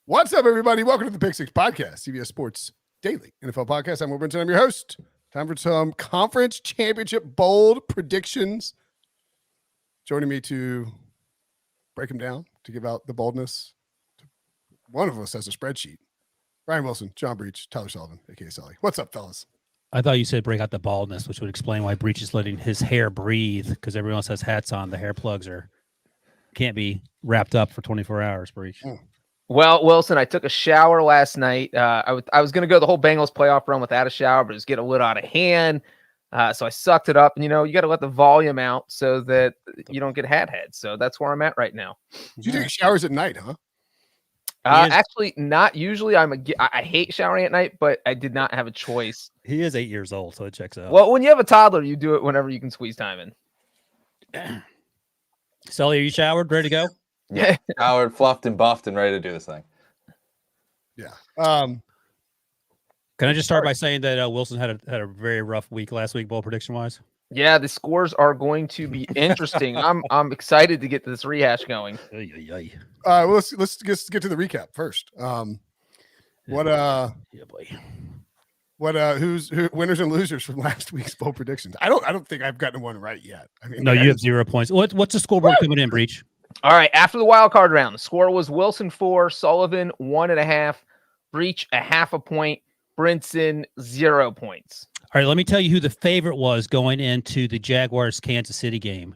What's up, everybody? Welcome to the Pick Six Podcast, CBS Sports Daily NFL Podcast. I'm Brinson. I'm your host. Time for some conference championship bold predictions. Joining me to break them down, to give out the boldness. One of us has a spreadsheet. Brian Wilson, John Breech, Tyler Sullivan, a.k.a. Sully. What's up, fellas? I thought you said break out the baldness, which would explain why Breech is letting his hair breathe, because everyone else has hats on. The hair plugs can't be wrapped up for 24 hours, Breech. Well, Wilson, I took a shower last night. I was going to go the whole Bengals playoff run without a shower, but it was getting a little out of hand. So I sucked it up. And, you got to let the volume out so that you don't get hat head. So that's where I'm at right now. You take showers at night, huh? Actually, not usually. I hate showering at night, but I did not have a choice. He is 8 years old, so it checks out. Well, when you have a toddler, you do it whenever you can squeeze time in. Sully, are you showered, ready to go? Yeah, showered, fluffed, and buffed, and ready to do this thing. Yeah. Can I just start by saying that Wilson had a very rough week last week, bowl prediction wise? Yeah, the scores are going to be interesting. I'm excited to get this rehash going. Well, let's just get to the recap first. Who's winners and losers from last week's bowl predictions? I don't think I've gotten one right yet. I mean, no, you have 0 points. What's the scoreboard coming in, Breech? All right, after the wild card round, the score was Wilson 4, Sullivan 1.5, Breech 0.5 point, Brinson 0 points. All right, let me tell you who the favorite was going into the Jaguars Kansas City game.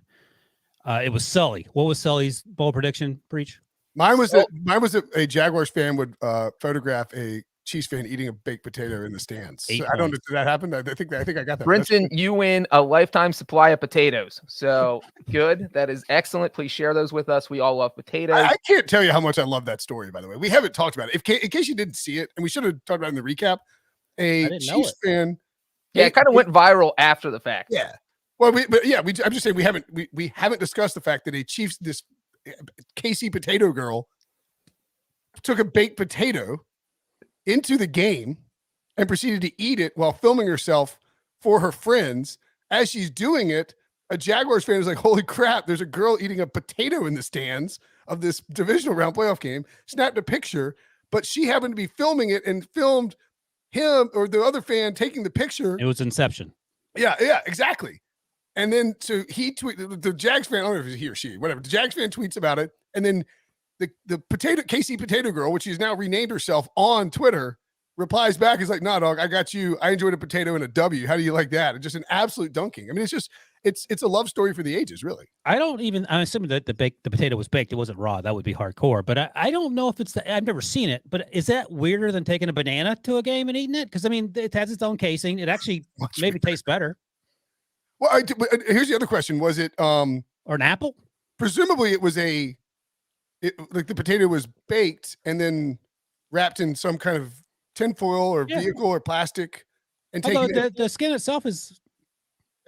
It was Sully. What was Sully's bowl prediction, Breech? Mine was that a Jaguars fan would photograph a Chiefs fan eating a baked potato in the stands. So I don't know if that happened. I think I got that. Brinson, you win a lifetime supply of potatoes. So good. That is excellent. Please share those with us. We all love potatoes. I can't tell you how much I love that story, by the way. We haven't talked about it. In case you didn't see it, and we should have talked about it in the recap, a Chiefs fan. Yeah, it kind of went viral after the fact. Yeah. Well, I'm just saying we haven't discussed the fact that this KC potato girl took a baked potato into the game and proceeded to eat it while filming herself for her friends. As she's doing it, a Jaguars fan is like, holy crap, there's a girl eating a potato in the stands of this divisional round playoff game, snapped a picture, but she happened to be filming it and filmed him or the other fan taking the picture. It was Inception. Yeah, exactly. And then so he tweeted, the Jags fan, I don't know if it's he or she, whatever. The Jags fan tweets about it, and then the KC potato girl, which she's now renamed herself on Twitter, replies back, is like, nah, dog, I got you. I enjoyed a potato and a W. How do you like that? It's just an absolute dunking. I mean, it's a love story for the ages, really. I'm assuming that the potato was baked. It wasn't raw. That would be hardcore. But I don't know if I've never seen it. But is that weirder than taking a banana to a game and eating it? Because, I mean, it has its own casing. It actually maybe tastes better. Well, here's the other question. Was it or an apple? Presumably it was like the potato was baked and then wrapped in some kind of tinfoil or vehicle or plastic. And the skin itself is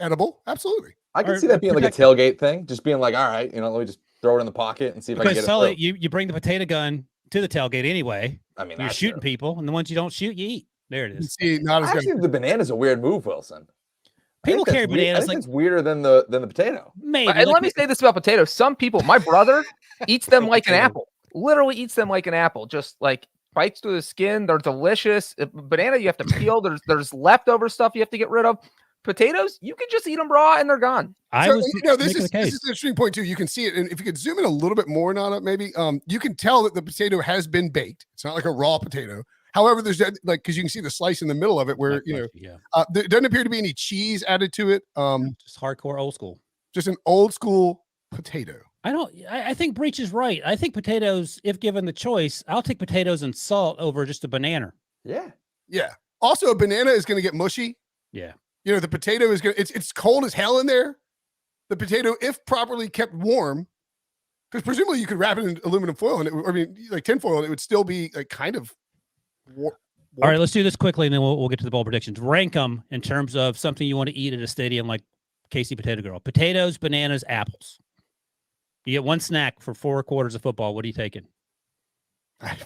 edible. Absolutely. I can see that being like a tailgate thing. Just being like, all right, let me just throw it in the pocket and see if I can get Sully, it. You bring the potato gun to the tailgate anyway. I mean, you're shooting people, and the ones you don't shoot, you eat. There it is. See, actually, the banana's a weird move, Wilson. People carry bananas. I think it's weirder than the potato. Maybe. And let me say this about potatoes. Some people, my brother eats them like an apple. Literally eats them like an apple. Just like bites through the skin. They're delicious. Banana, you have to peel. There's leftover stuff you have to get rid of. Potatoes, you can just eat them raw and they're gone. This is an interesting point too. You can see it, and if you could zoom in a little bit more on it, maybe you can tell that the potato has been baked. It's not like a raw potato. However, there's because you can see the slice in the middle of it where there doesn't appear to be any cheese added to it. Just hardcore old school. Just an old school potato. I think Breech is right. I think potatoes, if given the choice, I'll take potatoes and salt over just a banana. Yeah. Yeah. Also, a banana is going to get mushy. Yeah. The potato is going to, it's cold as hell in there. The potato, if properly kept warm, because presumably you could wrap it in aluminum foil and like tin foil, and it would still be like kind of warm. All right, let's do this quickly, and then we'll get to the bowl predictions. Rank them in terms of something you want to eat at a stadium like KC Potato Girl. Potatoes, bananas, apples. You get one snack for 4 quarters of football. What are you taking? I'm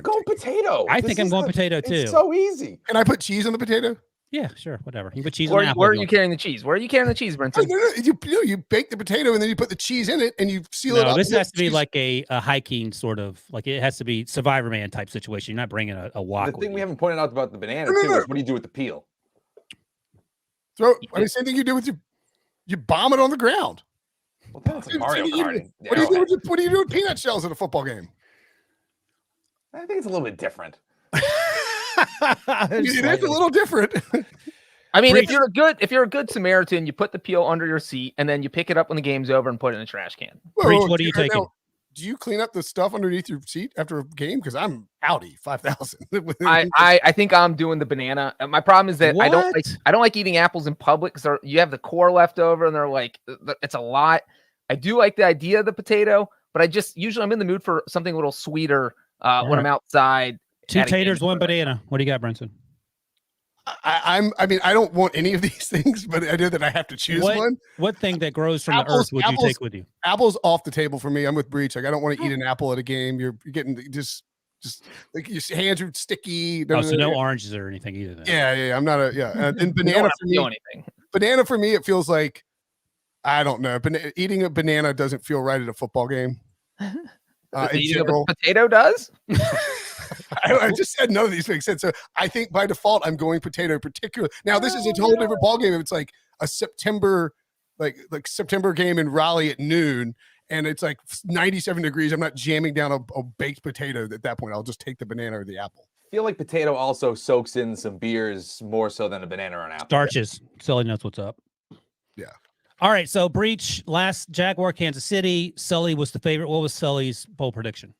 going potato. I think I'm going potato too. It's so easy. Can I put cheese on the potato? Yeah, sure, whatever. You put cheese Where, on apple. where are if you want. carrying the cheese? Where are you carrying the cheese, Oh, Brinson? you bake the potato and then you put the cheese in it and you seal it No, up. this and then has to be cheese- like a hiking sort of like it has to be Survivor Man type situation. You're not bringing a walk. The with thing we you. haven't pointed out about the banana No, too no. is what do you do with the peel? same thing you do with you bomb it on the ground. Well, that's like Mario Kart. What do you do with peanut shells at a football game? I think it's a little bit different. It is a little different. I mean, Breech. if you're a good Samaritan, you put the peel under your seat and then you pick it up when the game's over and put it in the trash can. Breech, what are you taking? Now, do you clean up the stuff underneath your seat after a game? Because I'm outie 5,000. I think I'm doing the banana. My problem is that I What? don't like eating apples in public because you have the core left over and they're like it's a lot. I do like the idea of the potato, but usually I'm in the mood for something a little sweeter when I'm outside. 2 at a taters, game. 1 banana. What do you got, Brinson? I mean, I don't want any of these things, but I know that I have to choose one. What thing that grows from the Apples- earth would you apples- take with you? Apple's off the table for me. I'm with Breech. Like, I don't want to eat an apple at a game. You're getting just like your hands are sticky. Oh, so no oranges or anything either. Then. Yeah. I'm not and You don't banana have for to do me. anything. Banana for me, it feels like I don't know. Eating a banana doesn't feel right at a football game. In Eating general, a potato does. I just said none of these make sense. So I think by default, I'm going potato particular. Now, this is a whole different ballgame. If it's like a September, like September game in Raleigh at noon, and it's like 97 degrees. I'm not jamming down a baked potato at that point. I'll just take the banana or the apple. I feel like potato also soaks in some beers more so than a banana or an apple. Starches. Sully knows what's up. Yeah. All right. So Breech, last Jaguar, Kansas City. Sully was the favorite. What was Sully's bowl prediction?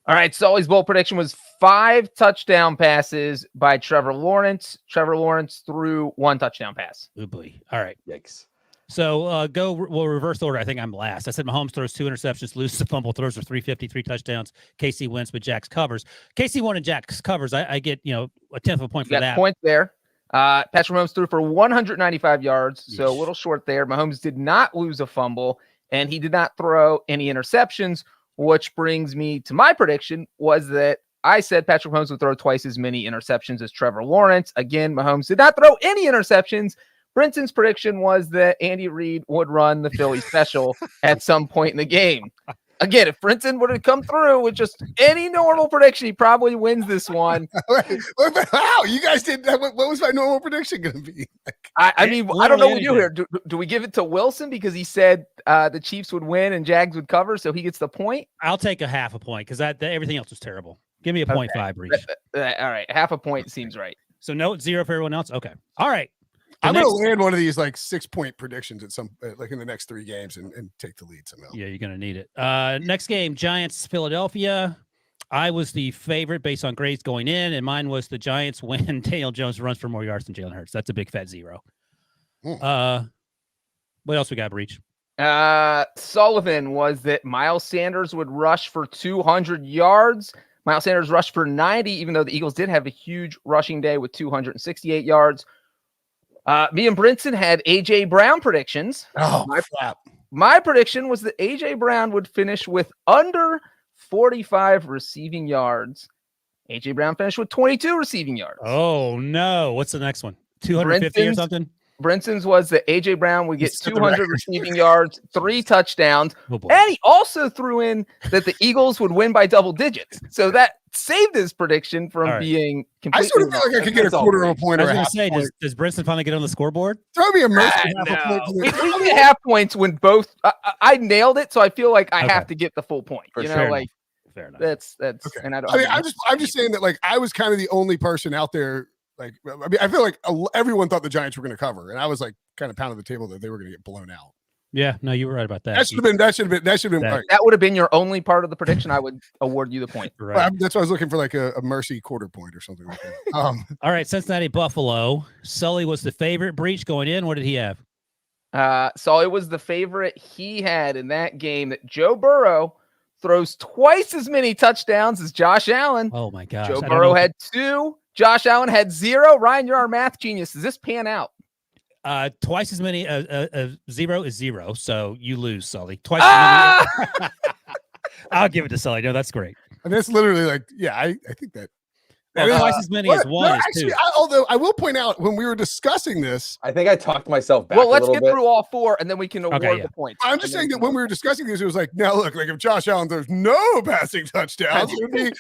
All right, Sully's bowl prediction was 5 touchdown passes by Trevor Lawrence. Trevor Lawrence threw 1 touchdown pass. Oh boy. All right. Yikes. So we'll reverse order. I think I'm last. I said Mahomes throws 2 interceptions, loses a fumble, throws for 350, 3 touchdowns. KC wins, but Jax covers. KC won and Jax covers. I get, a 1/10 of a point You for got that. points there. Patrick Mahomes threw for 195 yards, so a Yeesh. little short there. Mahomes did not lose a fumble, and he did not throw any interceptions, which brings me to my prediction was that I said Patrick Mahomes would throw twice as many interceptions as Trevor Lawrence. Again, Mahomes did not throw any interceptions. Brinson's prediction was that Andy Reid would run the Philly special at some point in the game. Again, if Brinson would have come through with just any normal prediction, he probably wins this one. Wow, you guys did that. What was my normal prediction going to be? I mean, I don't know what we do Literally here. Do we give it to Wilson because he said the Chiefs would win and Jags would cover, so he gets the point? I'll take a 1/2 a point because everything else was terrible. Give me a 0.5, Breech. All right, 1/2 a point seems right. So no 0 for everyone else. Okay. All right. I'm going to land one of these like 6-point predictions at some like in the next 3 games and take the lead somehow. Yeah, you're going to need it. Next game, Giants, Philadelphia. I was the favorite based on grades going in, and mine was the Giants win. Daniel Jones runs for more yards than Jalen Hurts. That's a big fat 0. What else we got, Breech? Sullivan was that Miles Sanders would rush for 200 yards. Miles Sanders rushed for 90, even though the Eagles did have a huge rushing day with 268 yards. Me and Brinson had A.J. Brown predictions. Oh, crap. My prediction was that A.J. Brown would finish with under 45 receiving yards. A.J. Brown finished with 22 receiving yards. Oh, no. What's the next one? 250 or Brinson's- something? Brinson's was that A.J. Brown would get Set the 200 record. receiving yards, 3 touchdowns. Oh, boy. And he also threw in that the Eagles would win by double digits. So that saved his prediction from All right. being I completely sort of feel like I could get a That's all quarter of a Breech. point I or was a going half to say, point. does Brinson finally get on the scoreboard? Throw me a mercy half a No. point. We get half points when both I nailed it, so I feel like I Okay. have to get the full point. For You know, sure. like Fair enough. that's Okay. and I don't. I mean, I'm just saying that like I was kind of the only person out there. Like, I mean, I feel like everyone thought the Giants were going to cover, and I was like kind of pounding the table that they were going to get blown out. Yeah, no, you were right about that. That should have been That- right. that would have been your only part of the prediction. I would award you the point. Right. Well, that's why I was looking for like a mercy quarter point or something like that. All right, Cincinnati, Buffalo. Sully was the favorite. Breech going in. What did he have? So it was the favorite he had in that game that Joe Burrow throws twice as many touchdowns as Josh Allen. Oh, my gosh. Joe I don't Burrow know if- had 2. Josh Allen had 0. Ryan, you're our math genius. Does this pan out? twice as many. 0 is 0, so you lose, Sully. Twice Ah! as many. I'll give it to Sully. No, that's great. And that's literally like, yeah, I think that That Well, is- twice as many as No, one is actually, two. although I will point out when we were discussing this, I think I talked myself back Well, a let's little get bit. through all four, and then we can award yeah. the points. I'm just saying that when we were discussing this, it was like, now look, like if Josh Allen throws no passing touchdowns, you wouldn't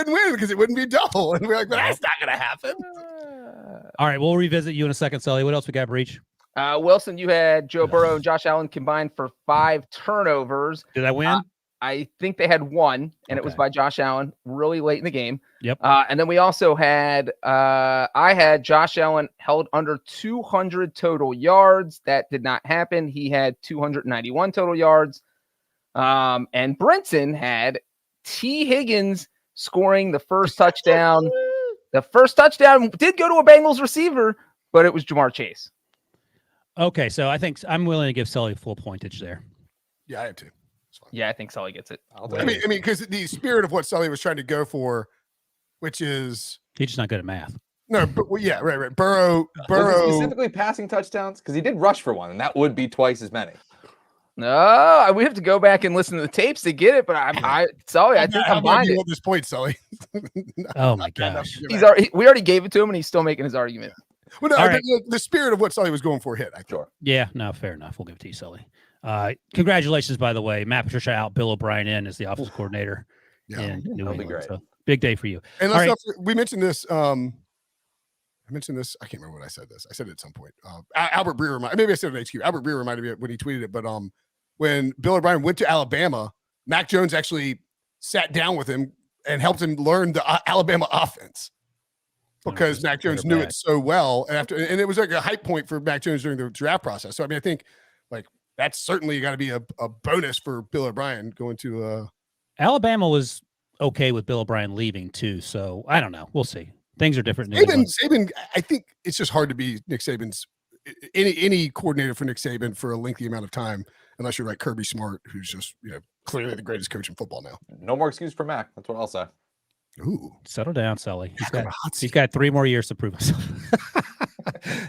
win because it wouldn't be double. And we're like, but that's not going to happen. All right, we'll revisit you in a second, Sully. What else we got, Breech? Wilson, you had Joe Burrow and Josh Allen combined for 5 turnovers. Did I win? I think they had one, and it was Okay. by Josh Allen really late in the game. Yep. And then we also had, I had Josh Allen held under 200 total yards. That did not happen. He had 291 total yards. And Brinson had T. Higgins scoring the first touchdown. The first touchdown did go to a Bengals receiver, but it was Jamar Chase. Okay, so I think I'm willing to give Sully full pointage there. Yeah, I have to. Yeah, I think Sully gets it. I mean, because the spirit of what Sully was trying to go for, which is He's just not good at math. no, but well, yeah, right. Burrow, Was it specifically passing touchdowns? Because he did rush for one, and that would be twice as many. No, we have to go back and listen to the tapes to get it. But Sully, I think How about combined you it. at this point, Sully? Oh my gosh. We already gave it to him, and he's still making his argument. Well, no, All but right. the spirit of what Sully was going for hit. I think. Sure. Yeah, no, fair enough. We'll give it to you, Sully. Congratulations, by the way. Matt Patricia out, Bill O'Brien in as the offensive coordinator in New that'll be England. great. So big day for you. And All let's right. not, we mentioned this. I mentioned this. I can't remember when I said this. I said it at some point. Albert Breer maybe I said it on HQ. Albert Breer reminded me when he tweeted it. But when Bill O'Brien went to Alabama, Mac Jones actually sat down with him and helped him learn the Alabama offense because just Mac Jones good or knew bad. it so well. And it was like a hype point for Mac Jones during the draft process. So I mean, I think like that's certainly got to be a bonus for Bill O'Brien going to. Alabama was okay with Bill O'Brien leaving too. So I don't know. We'll see. Things are different. in New England. Saban, I think it's just hard to be Nick Saban's any coordinator for Nick Saban for a lengthy amount of time, unless you're like Kirby Smart, who's just clearly the greatest coach in football now. No more excuse for Mac. That's what I'll say. Ooh, Settle down, Sully. Mac on the hot He's seat. got 3 more years to prove himself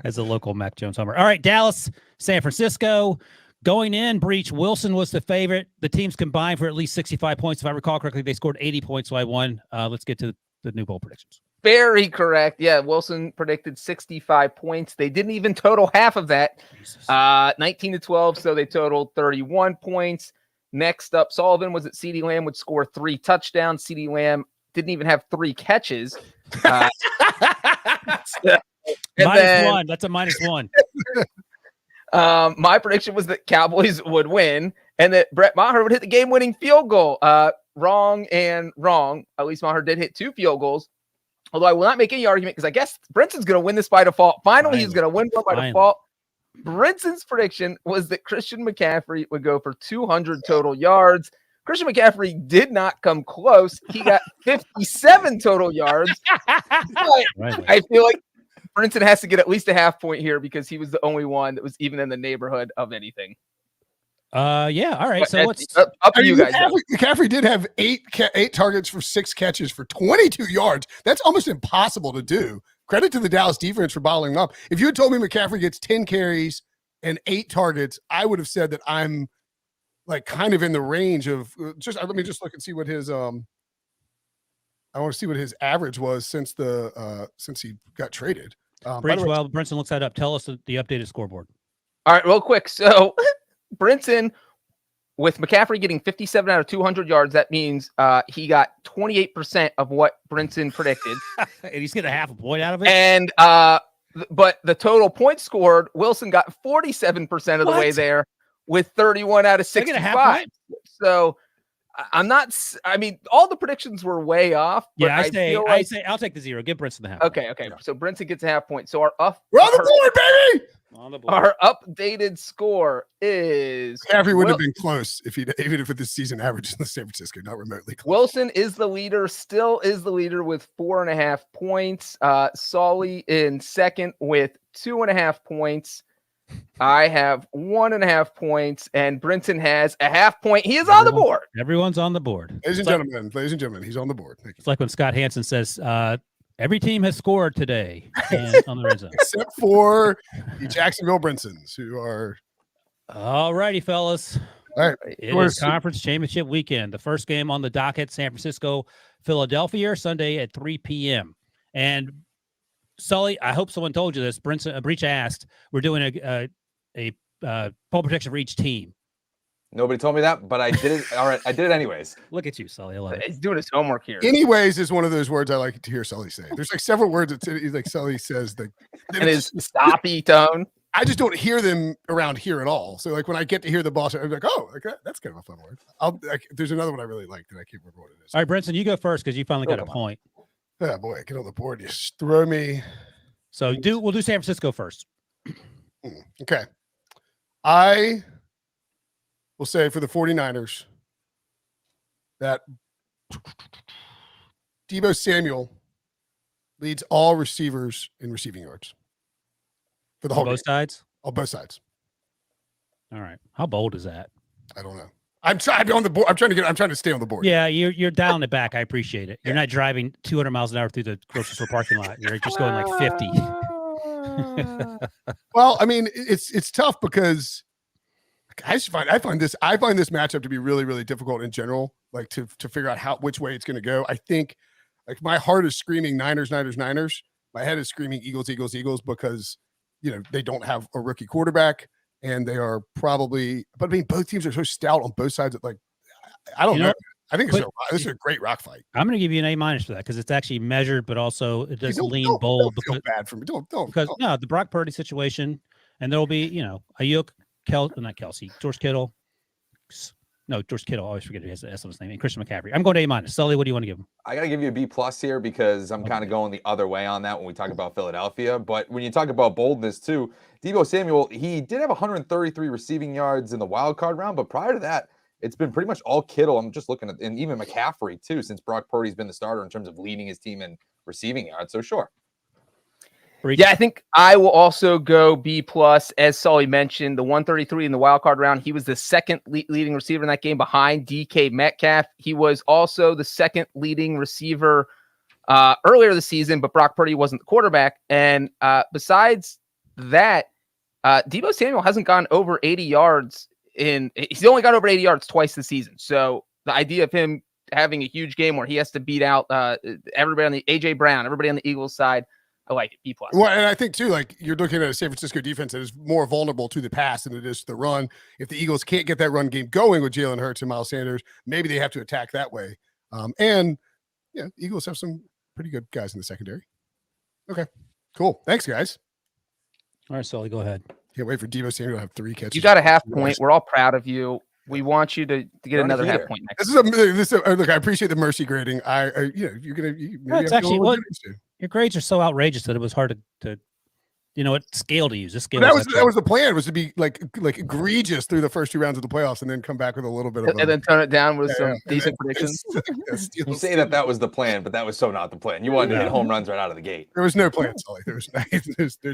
as a local Mac Jones homer. All right, Dallas, San Francisco. Going in, Breech, Wilson was the favorite. The teams combined for at least 65 points. If I recall correctly, they scored 80 points, so I won. Let's get to the new bowl predictions. Very correct. Yeah, Wilson predicted 65 points. They didn't even total half of that. 19-12, so they totaled 31 points. Next up, Sullivan was at CeeDee Lamb would score 3 touchdowns. CeeDee Lamb didn't even have 3 catches. And -1. That's a -1. My prediction was that Cowboys would win and that Brett Maher would hit the game-winning field goal. Wrong and wrong. At least Maher did hit 2 field goals. Although I will not make any argument because I guess Brinson's going to win this by default. Finally, he's going to win one by default. Brinson's prediction was that Christian McCaffrey would go for 200 total yards. Christian McCaffrey did not come close. He got 57 total yards. But I feel like Brinson has to get at least a half point here because he was the only one that was even in the neighborhood of anything. Yeah. All right. But So what's up to you guys? McCaffrey did have 8 targets for 6 catches for 22 yards. That's almost impossible to do. Credit to the Dallas defense for bottling him up. If you had told me McCaffrey gets 10 carries and 8 targets, I would have said that I'm like kind of in the range of just. Let me just look and see what his I want to see what his average was since he got traded. Breech? While Brinson looks that up, tell us the updated scoreboard. All right, real quick. So Brinson, with McCaffrey getting 57 out of 200 yards, that means he got 28% of what Brinson predicted. And he's getting a half a point out of it. And but the total points scored, Wilson got 47% of the way there with 31 out of 65. So I'm not. I mean, all the predictions were way off. But Yeah, I say I'll take the 0. Give Brinson the half. Okay. So Brinson gets a half point. So we're on the board, baby. On the board. Our updated score is McCaffrey wouldn't have been close even if this season averages in San Francisco, not remotely close. Wilson is the leader, still is the leader with 4.5 points. Solly in second with 2.5 points. I have 1.5 points, and Brinson has a half point. He is on the board. Everyone's on the board. Ladies and gentlemen, he's on the board. Thank you. It's like when Scott Hansen says, every team has scored today on the red zone. Except for the Jacksonville Brinsons, who are All righty, fellas. All right. It is conference championship weekend. The first game on the docket, San Francisco, Philadelphia, Sunday at 3 p.m. And Sully, I hope someone told you this. Brinson, Breech asked, we're doing a pole protection for each team. Nobody told me that, but I did it. All right, I did it anyways. Look at you, Sully. I love it. He's doing his homework here. Anyways is one of those words I like to hear Sully say. There's like several words that like Sully says that And his stoppy tone. I just don't hear them around here at all. So like when I get to hear the boss, I'm like, oh, okay, that's kind of a fun word. There's another one I really like that I can't remember what it is. All right, Brinson, you go first because you finally got a point. Oh boy, get on the board. You just throw me. So we'll do San Francisco first. Okay. I will say for the 49ers that Deebo Samuel leads all receivers in receiving yards for the whole both sides. On both sides. All right. How bold is that? I don't know. I'm trying on the board. I'm trying to stay on the board. Yeah, you're dialing it back. I appreciate it. You're not driving 200 miles an hour through the grocery store parking lot. You're just going like 50. Well, I mean, it's tough because I find this matchup to be really, really difficult in general. Like to figure out which way it's going to go. I think like my heart is screaming Niners. My head is screaming Eagles because they don't have a rookie quarterback. And they are probably, but I mean, both teams are so stout on both sides. Like, I don't know. I think this is a great rock fight. I'm going to give you an A- for that because it's actually measured, but also it does lean bold. Don't feel bad for me. Don't. No, the Brock Purdy situation, and there'll be Ayuk, not Kelsey, George Kittle. No, George Kittle. I always forget his name. And Christian McCaffrey. I'm going to A-. Sully, what do you want to give him? I got to give you a B+ here because I'm kind of going the other way on that when we talk about Philadelphia. But when you talk about boldness too, Deebo Samuel, he did have 133 receiving yards in the wild card round, but prior to that, it's been pretty much all Kittle. I'm just looking at, and even McCaffrey too, since Brock Purdy's been the starter in terms of leading his team in receiving yards. So sure. Yeah, I think I will also go B+. As Sully mentioned, the 133 in the wild card round, he was the second leading receiver in that game behind DK Metcalf. He was also the second leading receiver earlier this season, but Brock Purdy wasn't the quarterback. And besides that, Deebo Samuel hasn't gone over 80 yards he's only got over 80 yards twice this season. So the idea of him having a huge game where he has to beat out everybody on the AJ Brown, everybody on the Eagles side, I like it. B+. Well, and I think too, like you're looking at a San Francisco defense that is more vulnerable to the pass than it is to the run. If the Eagles can't get that run game going with Jalen Hurts and Miles Sanders, maybe they have to attack that way. And yeah, Eagles have some pretty good guys in the secondary. Okay, cool. Thanks, guys. All right, Sully, go ahead. Can't wait for Deebo Samuel to have 3 catches. You got a half point. We're all proud of you. We want you to get another half point next. Look, I appreciate the mercy grading. You're gonna. That's actually what your grades are so outrageous that it was hard to what scale to use. This scale. That was the plan, was to be like egregious through the first 2 rounds of the playoffs, and then come back with a little bit of, and then tone it down with some decent predictions. You say that was the plan, but that was so not the plan. You wanted to hit home runs right out of the gate. There was no plan, Sully. There's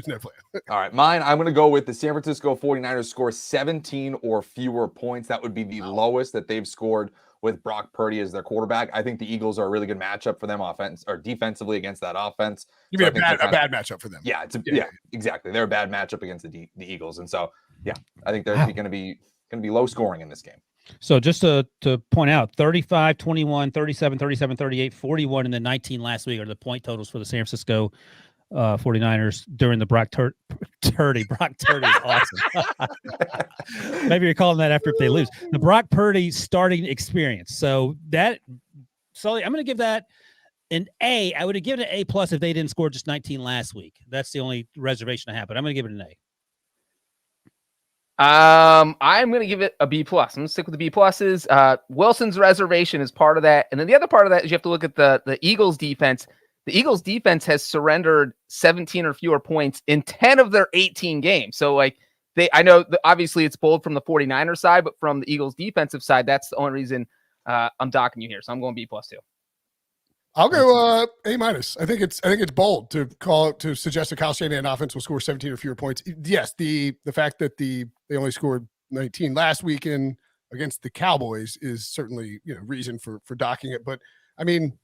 no plan. All right, mine. I'm going to go with the San Francisco 49ers score 17 or fewer points. That would be the lowest that they've scored with Brock Purdy as their quarterback. I think the Eagles are a really good matchup for them defensively against that offense. You mean a bad matchup for them? Yeah, exactly. They're a bad matchup against the Eagles, and so yeah, I think they're going to be low scoring in this game. So just to point out, 35, 21, 37, 37, 38, 41, and then 19 last week are the point totals for the San Francisco 49ers during the Brock Purdy. Brock Purdy is awesome. Maybe you're calling that after if they lose. The Brock Purdy starting experience. So Sully, I'm going to give that an A. I would have given it an A+ if they didn't score just 19 last week. That's the only reservation I have, but I'm going to give it an A. I'm going to give it a B+. I'm going to stick with the B+. Wilson's reservation is part of that. And then the other part of that is you have to look at the Eagles defense. The Eagles defense has surrendered 17 or fewer points in 10 of their 18 games. So I know that obviously it's bold from the 49ers side, but from the Eagles defensive side, that's the only reason I'm docking you here. So I'm going B+ too. I'll go A-. I think it's bold to suggest a Kyle Shanahan offense will score 17 or fewer points. Yes, the fact that they only scored 19 last weekend against the Cowboys is certainly reason for docking it. But I mean,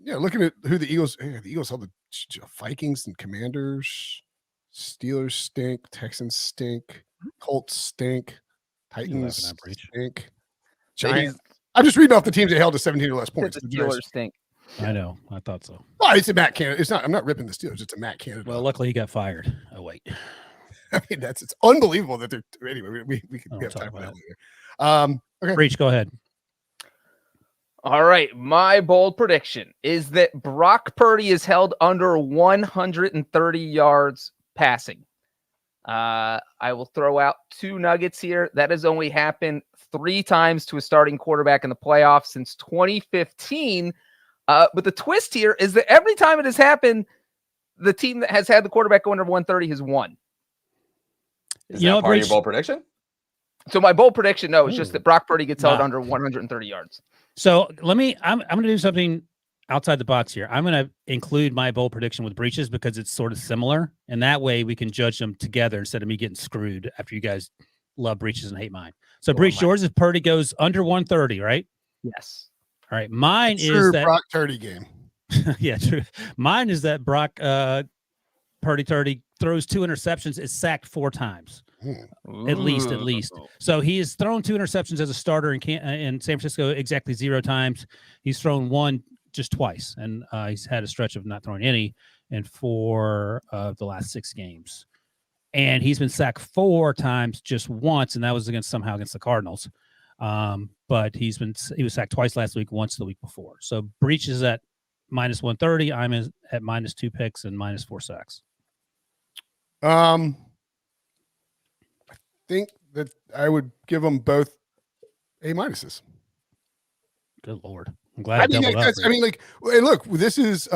looking at who the Eagles held the Vikings and Commanders, Steelers stink, Texans stink, Colts stink, Titans at, Breech? stink. Giants. I'm just reading off the teams they held to 17 or less points. The Steelers stink. I know. I thought so. Oh, it's a Matt Canada. It's not. I'm not ripping the Steelers. It's a Matt Canada. Well, luckily he got fired. Oh wait. I mean, it's unbelievable that they're anyway. We have time for that later. Okay, Breech, go ahead. All right, my bold prediction is that Brock Purdy is held under 130 yards passing. I will throw out 2 nuggets here. That has only happened 3 times to a starting quarterback in the playoffs since 2015. But the twist here is that every time it has happened, the team that has had the quarterback go under 130 has won. Is that part of your bold prediction? So my bold prediction, no, is just that Brock Purdy gets held under 130 yards. So I'm going to do something outside the box here. I'm going to include my bold prediction with Breech's because it's sort of similar. And that way we can judge them together instead of me getting screwed after you guys love Breech's and hate mine. So Breech, yours is Purdy goes under 130, right? Yes. All right. Mine true is that Brock Purdy game. yeah, true. Mine is that Brock Purdy throws 2 interceptions, is sacked 4 times. At least. So he has thrown 2 interceptions as a starter in San Francisco exactly 0 times. He's thrown 1 just twice, and he's had a stretch of not throwing any in 4 of the last 6 games. And he's been sacked 4 times just once, and that was against the Cardinals. But he was sacked twice last week, once the week before. So Breech is at minus 130. I'm at minus 2 picks and minus 4 sacks. I think that I would give them both A minuses. Good Lord. I'm glad I doubled up. I mean, like, hey, look, this is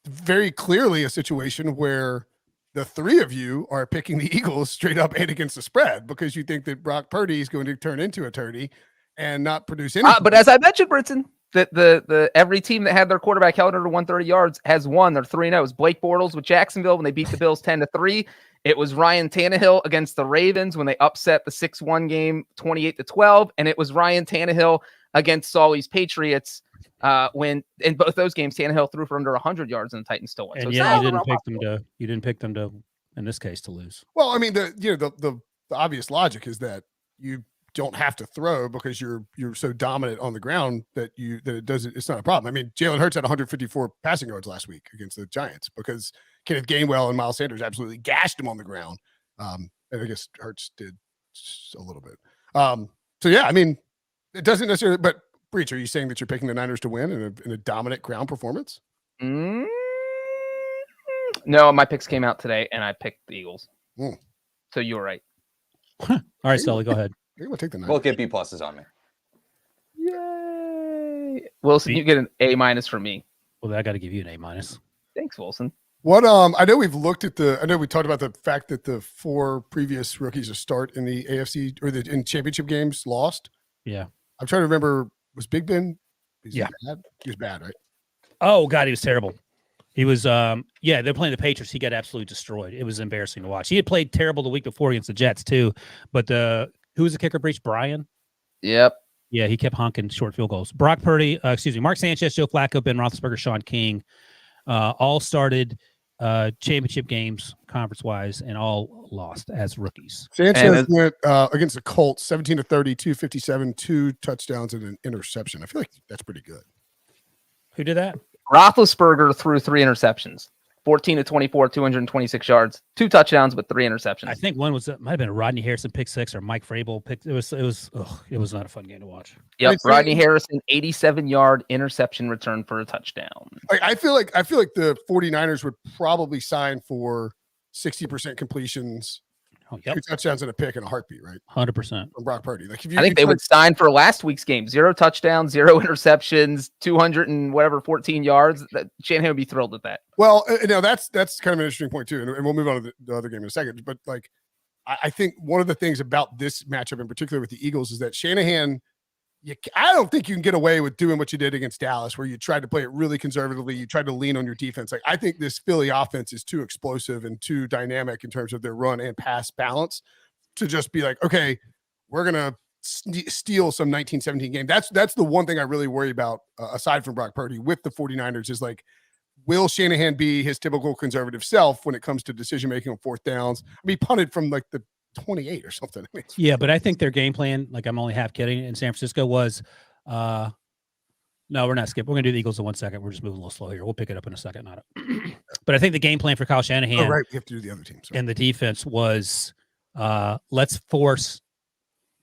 very clearly a situation where the 3 of you are picking the Eagles straight up and against the spread because you think that Brock Purdy is going to turn into a turdy and not produce anything. But as I mentioned, Brinson, that the every team that had their quarterback held under 130 yards has won. They're 3-0. It was Blake Bortles with Jacksonville when they beat the Bills 10-3. It was Ryan Tannehill against the Ravens when they upset the 6-1 game 28-12. And it was Ryan Tannehill against Sully's Patriots when in both those games Tannehill threw for under 100 yards and the Titans still won. And so yeah, you didn't pick them to in this case to lose. Well, I mean, the obvious logic is that you don't have to throw because you're so dominant on the ground that it's not a problem. I mean, Jalen Hurts had 154 passing yards last week against the Giants because Kenneth Gainwell and Miles Sanders absolutely gashed him on the ground. And I guess Hurts did a little bit. So yeah, I mean, it doesn't necessarily, but Breech, are you saying that you're picking the Niners to win in a dominant ground performance? No, my picks came out today and I picked the Eagles. So you were right. All right, Sully, go ahead. You're gonna take the Niners. We'll get B pluses on me. Yay. Wilson, you get an A minus from me. Well, I got to give you an A minus. Thanks, Wilson. What I know we talked about the fact that the 4 previous rookies to start in the AFC or in championship games lost. Yeah. I'm trying to remember, was Big Ben? Yeah. Bad? He was bad, right? Oh God, he was terrible. He was they're playing the Patriots. He got absolutely destroyed. It was embarrassing to watch. He had played terrible the week before against the Jets too, but who was the kicker, Breech? Brian? Yep. Yeah, he kept honking short field goals. Brock Purdy, Mark Sanchez, Joe Flacco, Ben Roethlisberger, Sean King, all started championship games conference-wise and all lost as rookies. Sanchez went against the Colts, 17-30, 257, 2 touchdowns and an interception. I feel like that's pretty good. Who did that? Roethlisberger threw 3 interceptions. 14-24, 226 yards, 2 touchdowns, but 3 interceptions. I think one might have been a Rodney Harrison pick 6 or Mike Vrabel pick. It was not a fun game to watch. Yep, Rodney Harrison, 87-yard interception return for a touchdown. I feel like the 49ers would probably sign for 60% completions, 2 touchdowns and a pick in a heartbeat, right? 100% from Brock Purdy. Like I think they would sign for last week's game: 0 touchdowns, 0 interceptions, 214 yards. Shanahan would be thrilled with that. Well, that's kind of an interesting point too, and we'll move on to the other game in a second. But like, I think one of the things about this matchup in particular with the Eagles is that Shanahan, I don't think you can get away with doing what you did against Dallas, where you tried to play it really conservatively. You tried to lean on your defense. Like, I think this Philly offense is too explosive and too dynamic in terms of their run and pass balance to just be like, okay, we're gonna steal some 1917 game. That's the one thing I really worry about aside from Brock Purdy with the 49ers is like, will Shanahan be his typical conservative self when it comes to decision making on 4th downs? I mean, he punted from like the 28 or something. I mean, Yeah, but I think their game plan, like I'm only half kidding, in San Francisco was, no, we're not skipping. We're going to do the Eagles in 1 second. We're just moving a little slow here. We'll pick it up in a second. Not but I think the game plan for Kyle Shanahan oh, right. We have to do the other teams. Right. and the defense was, let's force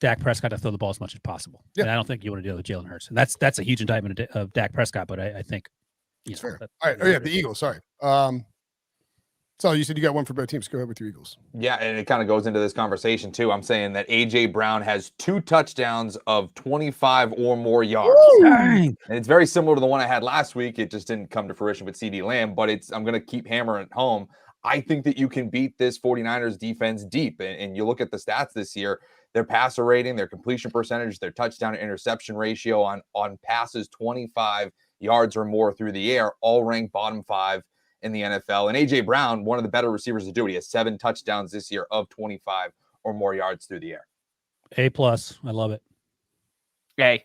Dak Prescott to throw the ball as much as possible. Yeah. And I don't think you want to deal with Jalen Hurts. And that's a huge indictment of Dak Prescott, but I think It's fair. All right. Oh, yeah, the Eagles. Sorry. So you said you got one for both teams. Go ahead with your Eagles. Yeah, and it kind of goes into this conversation too. I'm saying that A.J. Brown has 2 touchdowns of 25 or more yards. Dang. And it's very similar to the one I had last week. It just didn't come to fruition with CeeDee Lamb, but I'm going to keep hammering it home. I think that you can beat this 49ers defense deep. And you look at the stats this year, their passer rating, their completion percentage, their touchdown to interception ratio on passes 25 yards or more through the air, all ranked bottom 5 in the NFL. And A.J. Brown, one of the better receivers to do it. He has 7 touchdowns this year of 25 or more yards through the air. A+. I love it. A.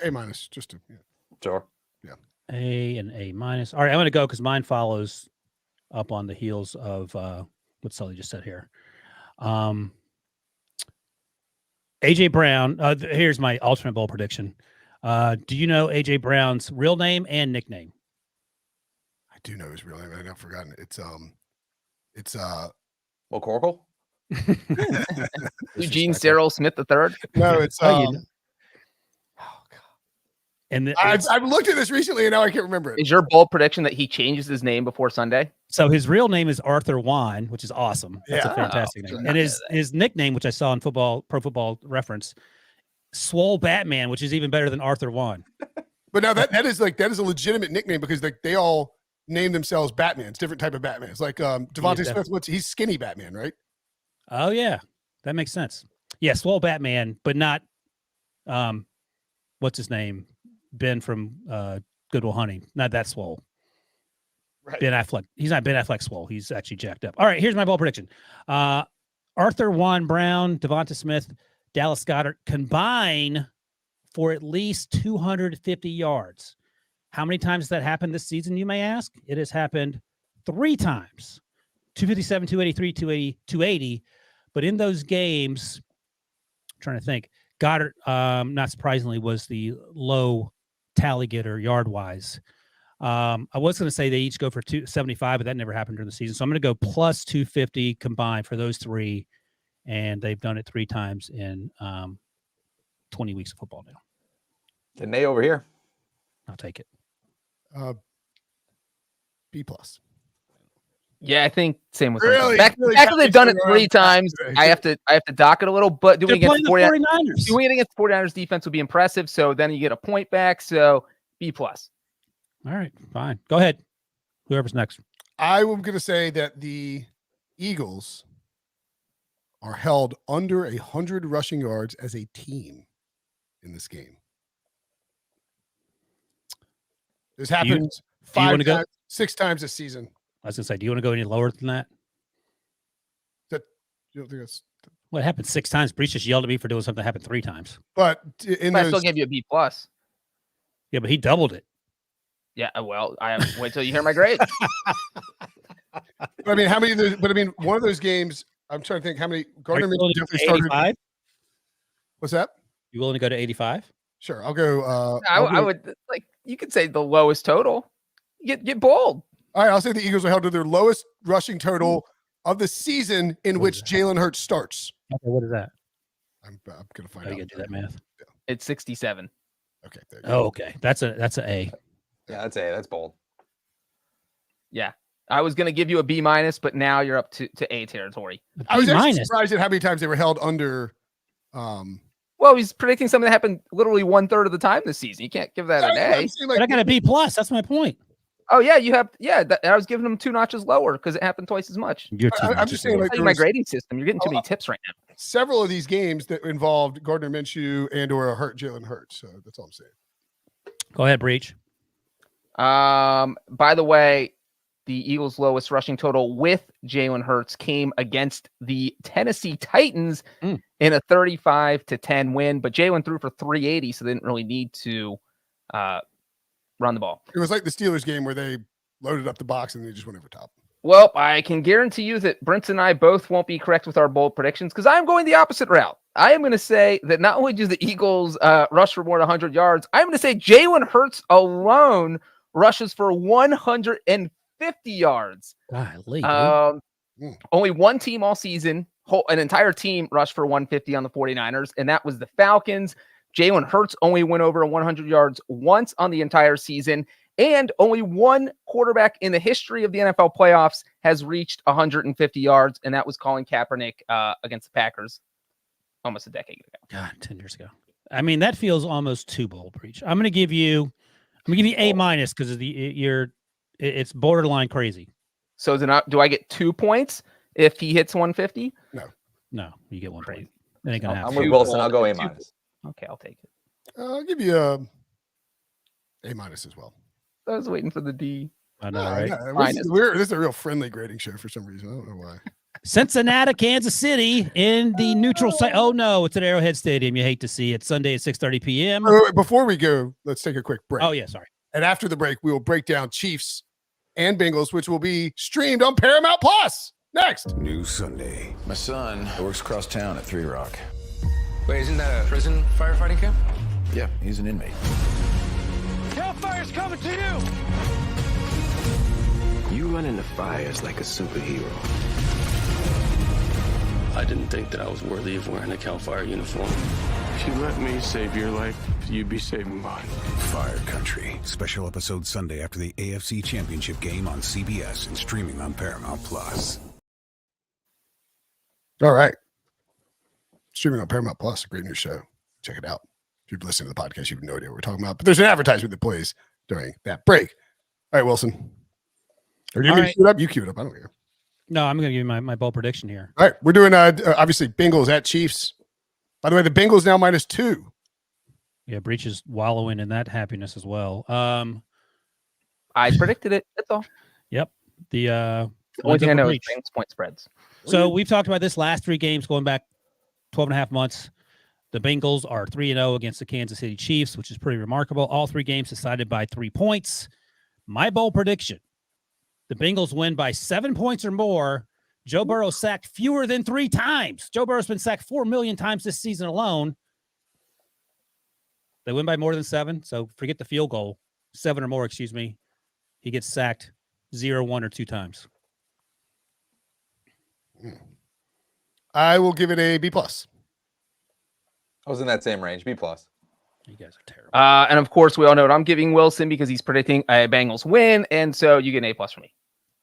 A minus, just to. Yeah. Sure. Yeah. A and A-. All right, I'm going to go because mine follows up on the heels of what Sully just said here. A.J. Brown, here's my alternate bowl prediction. Do you know A.J. Brown's real name and nickname? I do know his real name. I've forgotten. It's McCorkle? Eugene Cyril Smith III. no, it's And I've looked at this recently and now I can't remember it. Is your bold prediction that he changes his name before Sunday? so his real name is Arthur Juan, which is awesome. That's Yeah. a fantastic Oh, name. And his nickname, which I saw in Pro Football Reference, Swole Batman, which is even better than Arthur Juan. But now that is a legitimate nickname because they all name themselves Batmans, different type of Batmans. Like Devontae Smith, he's skinny Batman, right? Oh yeah, that makes sense. Yeah, Swole Batman, but not what's his name? Ben from Good Will Hunting. Not that swole. Right. Ben Affleck. He's not Ben Affleck swole. He's actually jacked up. All right, here's my bold prediction. Arthur Juan Brown, Devonta Smith, Dallas Goedert combine for at least 250 yards. How many times has that happened this season, you may ask? It has happened 3 times. 257, 283, 280, 280. But in those games, I'm trying to think, Goddard, not surprisingly, was the low tally getter yard-wise. I was going to say they each go for 275, but that never happened during the season. So I'm going to go plus 250 combined for those 3, and they've done it 3 times in 20 weeks of football now. An A over here. I'll take it. B+. Yeah, I think same with Really? back Really when they've done it got me 3 times. I have to dock it a little, but doing it They're against playing the 49ers, 49ers. doing it against 49ers defense would be impressive. So then you get a point back. So B+. All right, fine. Go ahead. Whoever's next. I am going to say that the Eagles are held under 100 rushing yards as a team in this game. This happened 5 times, 6 times this season. I was going to say, do you want to go any lower than that? You don't think that's? What happened 6 times? Breech just yelled at me for doing something that happened 3 times. But in I those, still give you a B+. Yeah, but he doubled it. Yeah, well, wait till you hear my grade. I mean, how many of those? But I mean, one of those games. I'm trying to think how many. Gardner Are you willing Minshew to definitely go to started. 85? What's that? You willing to go to 85? Sure, I'll go. I would like you could say the lowest total. Get bold. All right, I'll say the Eagles are held to their lowest rushing total of the season in which Jalen Hurts starts. Okay, what is that? I'm gonna find How out. do you do that math? It's 67. Okay, there you go. Oh, okay. That's an A. Yeah, that's A. That's bold. Yeah. I was gonna give you a B-, but now you're up to A territory. I was actually minus. surprised at how many times they were held under. Well, he's predicting something that happened literally 1/3 of the time this season. You can't give that an A. I'm saying, But I got a B+. That's my point. Oh yeah, you have. Yeah, I was giving him 2 notches lower because it happened twice as much. You're too I'm just saying, like, Tell you there my was grading system. You're getting too many tips right now. several of these games that involved Gardner Minshew and/or a hurt Jalen Hurts. So that's all I'm saying. Go ahead, Breech. By the way, the Eagles' lowest rushing total with Jalen Hurts came against the Tennessee Titans in a 35-10 win. But Jalen threw for 380, so they didn't really need to run the ball. It was like the Steelers game where they loaded up the box and they just went over top. Well, I can guarantee you that Brinson and I both won't be correct with our bold predictions because I'm going the opposite route. I am going to say that not only do the Eagles rush for more than 100 yards, I'm going to say Jalen Hurts alone rushes for 150 yards. Golly, Only one team all season, an entire team rushed for 150 on the 49ers, and that was the Falcons. Jalen Hurts only went over 100 yards once on the entire season, and only one quarterback in the history of the NFL playoffs has reached 150 yards, and that was Colin Kaepernick against the Packers almost a decade ago. God, 10 years ago. I mean, that feels almost too bold, Breech. I'm going to give you A- because it's borderline crazy. So do I get 2 points if he hits 150? No, you get 1 point. It ain't gonna happen. I'm with Wilson. I'll go A-. Okay, I'll take it. I'll give you a A- as well. I was waiting for the D. I know, right? This is a real friendly grading show for some reason. I don't know why. Cincinnati, Kansas City in the neutral site. Oh no, it's at Arrowhead Stadium. You hate to see it. Sunday at 6:30 p.m. Before we go, let's take a quick break. Oh yeah, sorry. And after the break, we will break down Chiefs and Bengals, which will be streamed on Paramount Plus. Next. New Sunday. My son works across town at 3 Rock. Wait, isn't that a prison firefighting camp? Yeah, he's an inmate. Hellfire's coming to you! You run into fires like a superhero. I didn't think that I was worthy of wearing a CAL FIRE uniform. If you let me save your life, you'd be saving mine. Fire Country. Special episode Sunday after the AFC Championship game on CBS and streaming on Paramount Plus. All right. Streaming on Paramount Plus, a great new show. Check it out. If you've listened to the podcast, you have no idea what we're talking about. But there's an advertisement that plays during that break. All right, Wilson. Are you going to queue it up? You queue it up. I don't care. No, I'm going to give you my bold prediction here. All right. We're doing, obviously, Bengals at Chiefs. By the way, the Bengals now -2. Yeah, Breech is wallowing in that happiness as well. I predicted it. That's all. Yep. The only thing I know is Bengals point spreads. So we've talked about this last 3 games going back 12 and a half months. The Bengals are 3-0 against the Kansas City Chiefs, which is pretty remarkable. All 3 games decided by 3 points. My bold prediction, the Bengals win by 7 points or more. Joe Burrow sacked fewer than 3 times. Joe Burrow's been sacked 4 million times this season alone. They win by more than 7, so forget the field goal. 7 or more, excuse me. He gets sacked 0, 1, or 2 times. I will give it a B+. I was in that same range. B+. You guys are terrible. And of course, we all know what I'm giving Wilson because he's predicting a Bengals win, and so you get an A+ from me.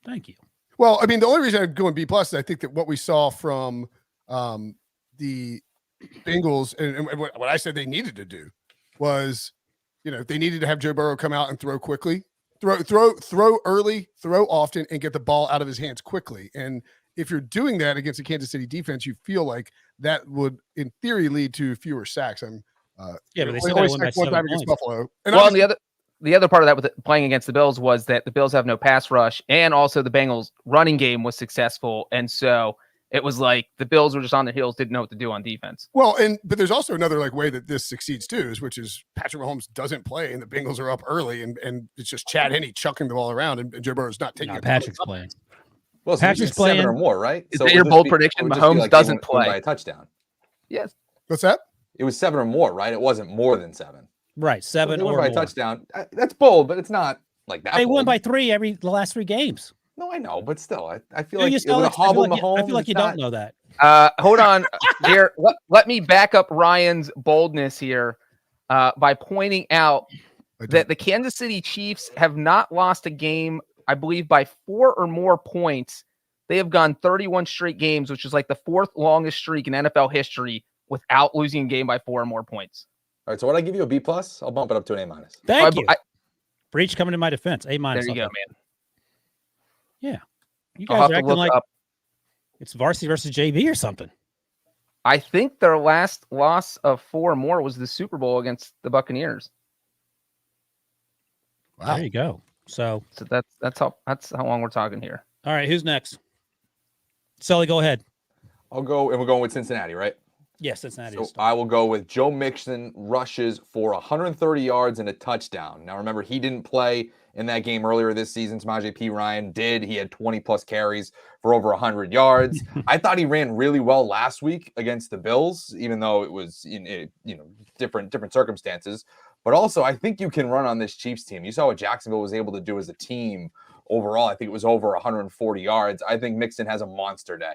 Thank you. Well, I mean, the only reason I'd go in B+ is I think that what we saw from the Bengals and what I said they needed to do was, they needed to have Joe Burrow come out and throw quickly, throw early, throw often, and get the ball out of his hands quickly. And if you're doing that against a Kansas City defense, you feel like that would, in theory, lead to fewer sacks. But they still won by 7 points. Buffalo. And well, and the other part of that with playing against the Bills was that the Bills have no pass rush, and also the Bengals' running game was successful, and so it was like the Bills were just on their heels, didn't know what to do on defense. Well, but there's also another way that this succeeds too, which is Patrick Mahomes doesn't play, and the Bengals are up early, and it's just Chad Henne chucking the ball around, and Joe Burrow's not taking it. Patrick's playing. Well, so Patrick's playing 7 or more, right? Is that your bold prediction? Mahomes doesn't play by a touchdown. Yes. What's that? It was 7 or more, right? It wasn't more than 7. Right, 7 or by a more. touchdown. That's bold, but it's not like that. They bold. won by 3 the last 3 games. No, I know, but still, I feel No, like you it still- would I have feel hobbled like Mahomes. I feel like you It's don't not- know that. Hold on, here. Let me back up Ryan's boldness here by pointing out that the Kansas City Chiefs have not lost a game, I believe, by 4 or more points. They have gone 31 straight games, which is like the 4th longest streak in NFL history without losing a game by 4 or more points. All right, so what I give you a B+, I'll bump it up to an A-. Thank you. Breech coming to my defense. A-. There you go, man. Yeah. You I'll guys have are to acting look like up. it's varsity versus JV or something. I think their last loss of 4 or more was the Super Bowl against the Buccaneers. Wow. There you go. So that's how long we're talking here. all right, who's next? Sully, go ahead. I'll go, and we're going with Cincinnati, right? Yes, Cincinnati. So I will go with Joe Mixon rushes for 130 yards and a touchdown. Now, remember, he didn't play in that game earlier this season. Samaje Perine did. He had 20-plus carries for over 100 yards. I thought he ran really well last week against the Bills, even though it was in different circumstances. But also, I think you can run on this Chiefs team. You saw what Jacksonville was able to do as a team overall. I think it was over 140 yards. I think Mixon has a monster day.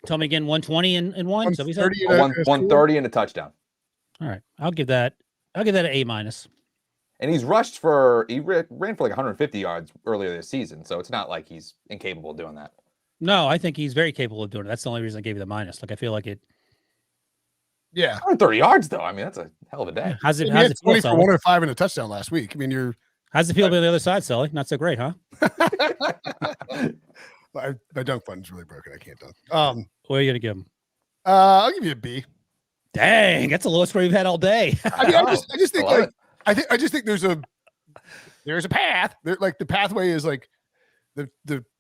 Tell me again, 120 and one. So 130 and a touchdown. All right, I'll give that an A-. And he ran for like 150 yards earlier this season, so it's not like he's incapable of doing that. No, I think he's very capable of doing it. That's the only reason I gave you the minus. Like I feel like it. Yeah, 130 yards though. I mean, that's a hell of a day. How's it? He How's had it feel, 20 for Sully? 105 and a touchdown last week. I mean, How's it feel being on the other side, Sully? Not so great, huh? my dunk button's really broken. I can't dunk. What are you gonna give him? I'll give you a B. Dang, that's the lowest score you've had all day. I mean, I just think like I just think there's a path. Like the pathway is like the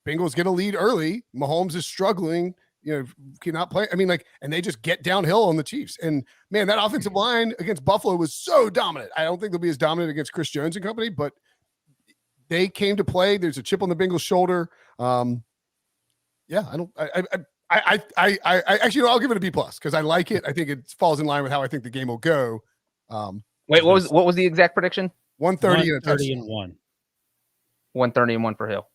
Bengals get a lead early. Mahomes is struggling. Cannot play. I mean, like, and they just get downhill on the Chiefs. And man, that offensive line against Buffalo was so dominant. I don't think they'll be as dominant against Chris Jones and company, but they came to play. There's a chip on the Bengals' shoulder. Yeah, I actually, I'll give it a B+ because I like it. I think it falls in line with how I think the game will go. Wait, what was the exact prediction? 130 and 1. 130 and 1 for Hill.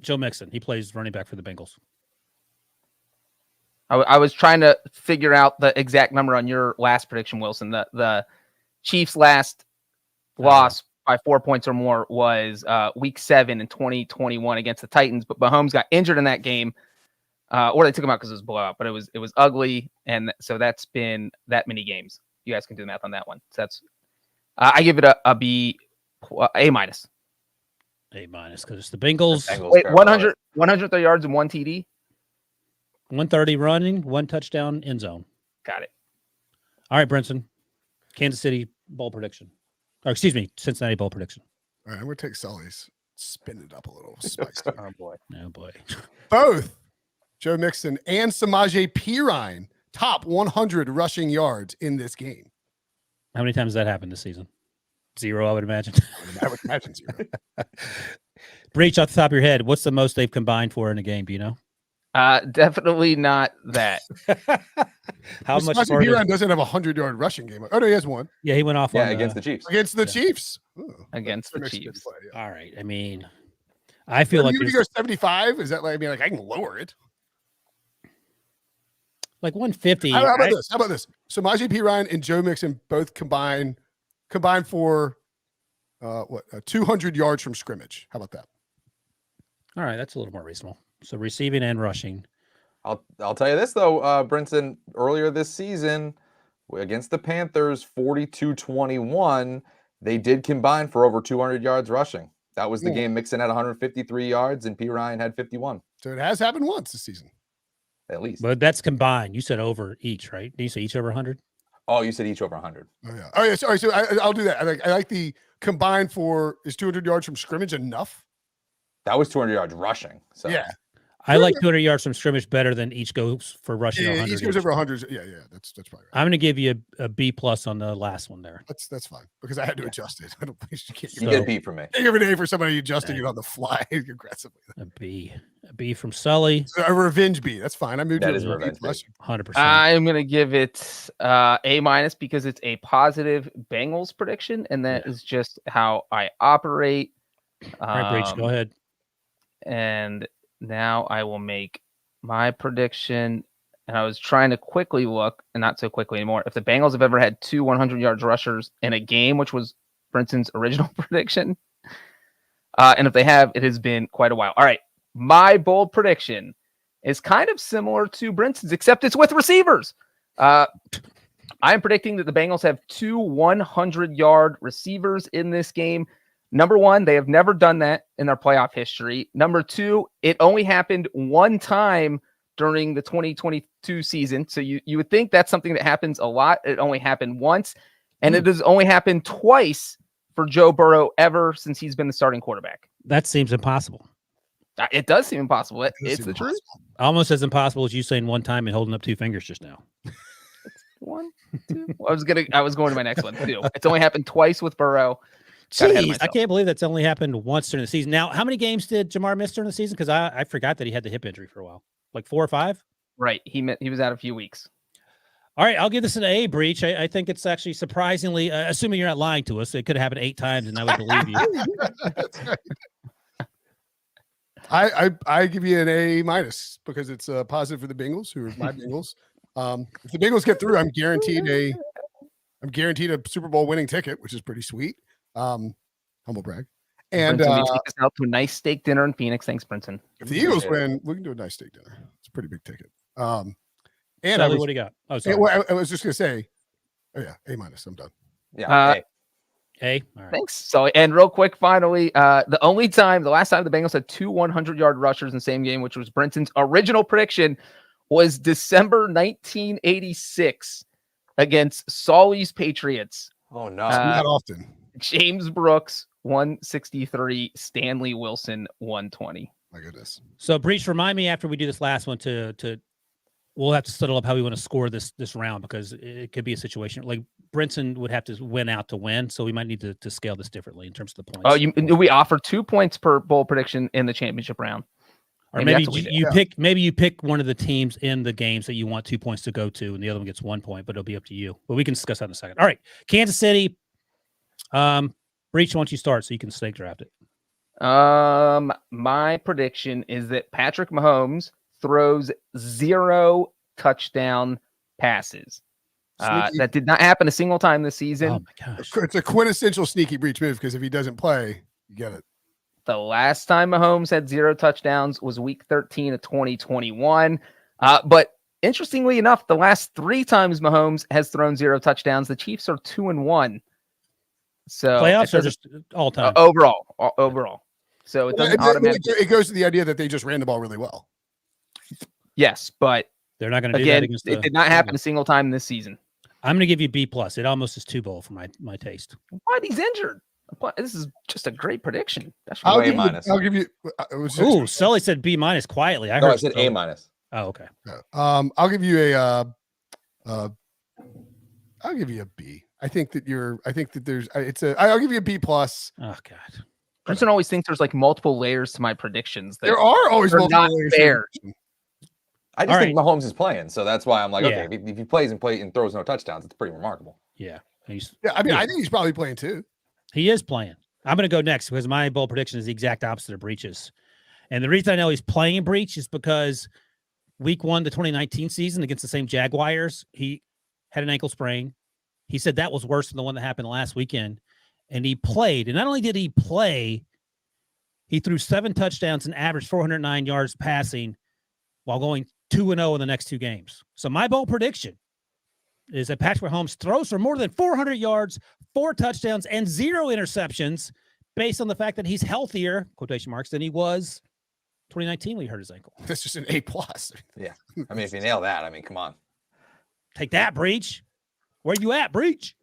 Joe Mixon. He plays running back for the Bengals. I was trying to figure out the exact number on your last prediction, Wilson. The Chiefs' last loss by 4 points or more was week 7 in 2021 against the Titans, but Mahomes got injured in that game, or they took him out because it was a blowout. But it was ugly, and so that's been that many games. You guys can do the math on that one. So that's I give it a B, A-. A- because the Bengals. Wait, 130 yards and 1 TD. 130 running, 1 touchdown, end zone. Got it. All right, Brinson. Kansas City bowl prediction. Or excuse me, Cincinnati bowl prediction. All right, I'm going to take Sully's. Spin it up a little. Spicy. Oh, boy. Both Joe Mixon and Samaje Perine top 100 rushing yards in this game. How many times has that happened this season? 0, I would imagine. I would imagine 0. Breech, off the top of your head, what's the most they've combined for in a game? Do you know? Definitely not that. How much? Perine doesn't have a 100-yard rushing game. Oh no, he has one. Yeah, he went off. Yeah, against the Chiefs. Against the Chiefs. Ooh, against the Chiefs. Play, yeah. All right. I mean, I feel like you go 75. Is that like? I mean, like I can lower it. Like 150. How about this? How about this? Samaje Perine and Joe Mixon both combined for 200 yards from scrimmage. How about that? All right, that's a little more reasonable. So receiving and rushing. I'll tell you this though, Brinson, earlier this season against the Panthers, 42-21, they did combine for over 200 yards rushing. That was the game. Mixon had 153 yards and Perine had 51. So it has happened once this season. At least. But that's combined. You said over each, right? Did you say each over 100? Oh, you said each over 100. Oh yeah. Sorry. So I'll do that. I like the combined for is 200 yards from scrimmage enough? That was 200 yards rushing. So yeah. I like 200 yards from scrimmage better than each goes for rushing. Yeah, 100 each goes over 100. Yeah. That's probably right. I'm going to give you a B+ on the last one there. That's fine because I had to adjust it. I don't think you can't. You get B from me. I give an A for somebody adjusting it on the fly aggressively. A B from Sully. So a revenge B. That's fine. I moved that to is a revenge. 100%. I'm gonna give it A- because it's a positive Bengals prediction, and that is just how I operate. All right, Breech, go ahead. And now I will make my prediction. And I was trying to quickly look, and not so quickly anymore, if the Bengals have ever had 2 100 yards rushers in a game, which was Brinson's original prediction. And if they have, it has been quite a while. All right. My bold prediction is kind of similar to Brinson's, except it's with receivers. I'm predicting that the Bengals have 2 100-yard receivers in this game. Number one, they have never done that in their playoff history. Number two, it only happened one time during the 2022 season. So you would think that's something that happens a lot. It only happened once, and it has only happened twice for Joe Burrow ever since he's been the starting quarterback. That seems impossible. It does seem impossible. It does It's seem the truth. Almost as impossible as you saying one time and holding up two fingers just now. 1, 2. Well, I was going to my next one too. It's only happened twice with Burrow. Got ahead of Jeez, I myself. can't believe that's only happened once during the season. Now, how many games did Jamar miss during the season? Because I forgot that he had the hip injury for a while, like 4 or 5. Right. He was out a few weeks. All right, I'll give this an A, Breech. I think it's actually surprisingly, assuming you're not lying to us, it could have happened 8 times, and I would believe you. That's right. I give you an A- because it's positive for the Bengals, who are my Bengals. If the Bengals get through, I'm guaranteed a Super Bowl winning ticket, which is pretty sweet. Humble brag. And Brinson, we take us out to a nice steak dinner in Phoenix. Thanks, Brinson. if the Eagles win, we can do a nice steak dinner. It's a pretty big ticket. And Sully, what do you got? Oh, sorry. I was just gonna say, oh yeah, A-. I'm done. Yeah. A. All right. Thanks. So, and real quick, finally, the last time the Bengals had 2 100-yard rushers in the same game, which was Brinson's original prediction, was December 1986 against Sully's Patriots. Oh no. Not often. James Brooks 163, Stanley Wilson 120. My goodness. So, Breech, remind me after we do this last one to we'll have to settle up how we want to score this round, because it could be a situation like Brinson would have to win out to win, so we might need to scale this differently in terms of the points. Oh, we offer 2 points per bowl prediction in the championship round. Or maybe you pick one of the teams in the games that you want 2 points to go to, and the other one gets 1 point, but it'll be up to you. But we can discuss that in a second. All right, Kansas City. Breech, why don't you start so you can snake draft it? My prediction is that Patrick Mahomes throws 0 touchdown passes. That did not happen a single time this season. Oh my gosh. It's a quintessential sneaky Breech move, because if he doesn't play, you get it. The last time Mahomes had 0 touchdowns was week 13 of 2021. But interestingly enough, the last 3 times Mahomes has thrown 0 touchdowns, the Chiefs are 2-1. So Playoffs are just all time. Overall. So it doesn't automatically. It goes to the idea that they just ran the ball really well. Yes, but they're not going to do that again, against it did not happen a single time this season. I'm going to give you B+. It almost is 2 bowl for my taste. Why he's injured? This is just a great prediction. That's I'll A-. give you. Ooh, Sully said B- quietly. I said A-. Oh, okay. I'll give you I'll give you a B. I think that I'll give you a B+. Oh God. Brinson always thinks there's like multiple layers to my predictions. There are always they're multiple not layers. fair. I just think Mahomes is playing, so that's why I'm like, Yeah. okay, if he plays and throws no touchdowns, it's pretty remarkable. Yeah. I think he's probably playing too. He is playing. I'm going to go next because my bold prediction is the exact opposite of Breech's. And the reason I know he's playing in Breech is because week 1, the 2019 season against the same Jaguars, he had an ankle sprain. He said that was worse than the one that happened last weekend. And he played. And not only did he play, he threw 7 touchdowns and averaged 409 yards passing while going 2-0 in the next 2 games. So my bold prediction is that Patrick Mahomes throws for more than 400 yards, 4 touchdowns, and 0 interceptions based on the fact that he's healthier, quotation marks, than he was 2019 when he hurt his ankle. That's just an A+. Yeah. I mean, if you nail that, I mean, come on. Take that, Breech. Where you at, Breech?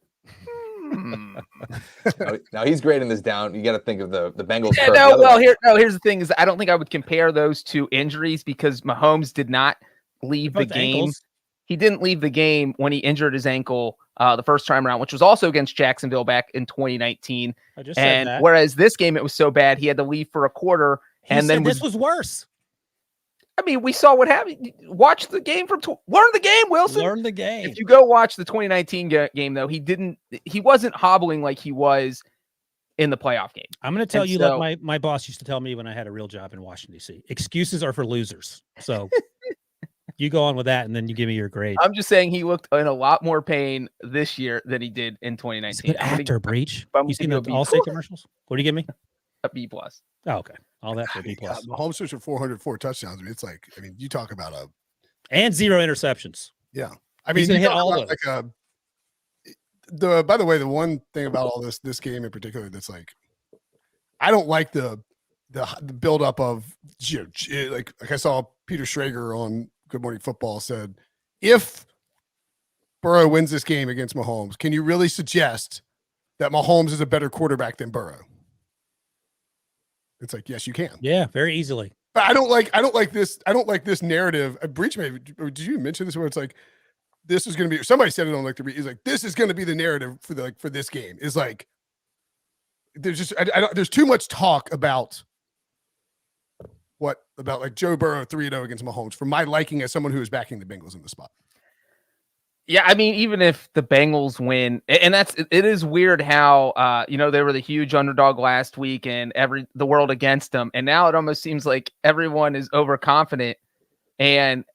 Now he's grading this down. You got to think of the Bengals. Yeah, here's the thing: is I don't think I would compare those 2 injuries because Mahomes did not leave the game. Ankles. He didn't leave the game when he injured his ankle the first time around, which was also against Jacksonville back in 2019. I just said that. Whereas this game, it was so bad he had to leave for a quarter, This was worse. I mean, we saw what happened. Watch the game learn the game, Wilson. Learn the game. If you go watch the 2019 game, though, he wasn't hobbling like he was in the playoff game. I'm going to tell you like my boss used to tell me when I had a real job in Washington, D.C. Excuses are for losers. So you go on with that, and then you give me your grade. I'm just saying he looked in a lot more pain this year than he did in 2019. He's a good actor, Breech. I'm You seen gonna the be Allstate commercials? What do you give me? A B+. Oh, okay. All that for a B+. Mahomes threw for 404 touchdowns. I mean, you talk about And 0 interceptions. yeah. I mean, He's gonna you hit talk all about by the way, the one thing about all this game in particular that's like, I don't like the buildup of like I saw Peter Schrager on Good Morning Football said, if Burrow wins this game against Mahomes, can you really suggest that Mahomes is a better quarterback than Burrow? It's like, yes, you can. Yeah, very easily. But I don't like this narrative. Breech, maybe, did you mention this where it's like this is going to be? Somebody said it on like is like this is going to be the narrative for this game. Is like there's just there's too much talk about like Joe Burrow 3-0 against Mahomes for my liking as someone who is backing the Bengals in the spot. Yeah, I mean, even if the Bengals win, and it is weird how they were the huge underdog last week and the world against them, and now it almost seems like everyone is overconfident. And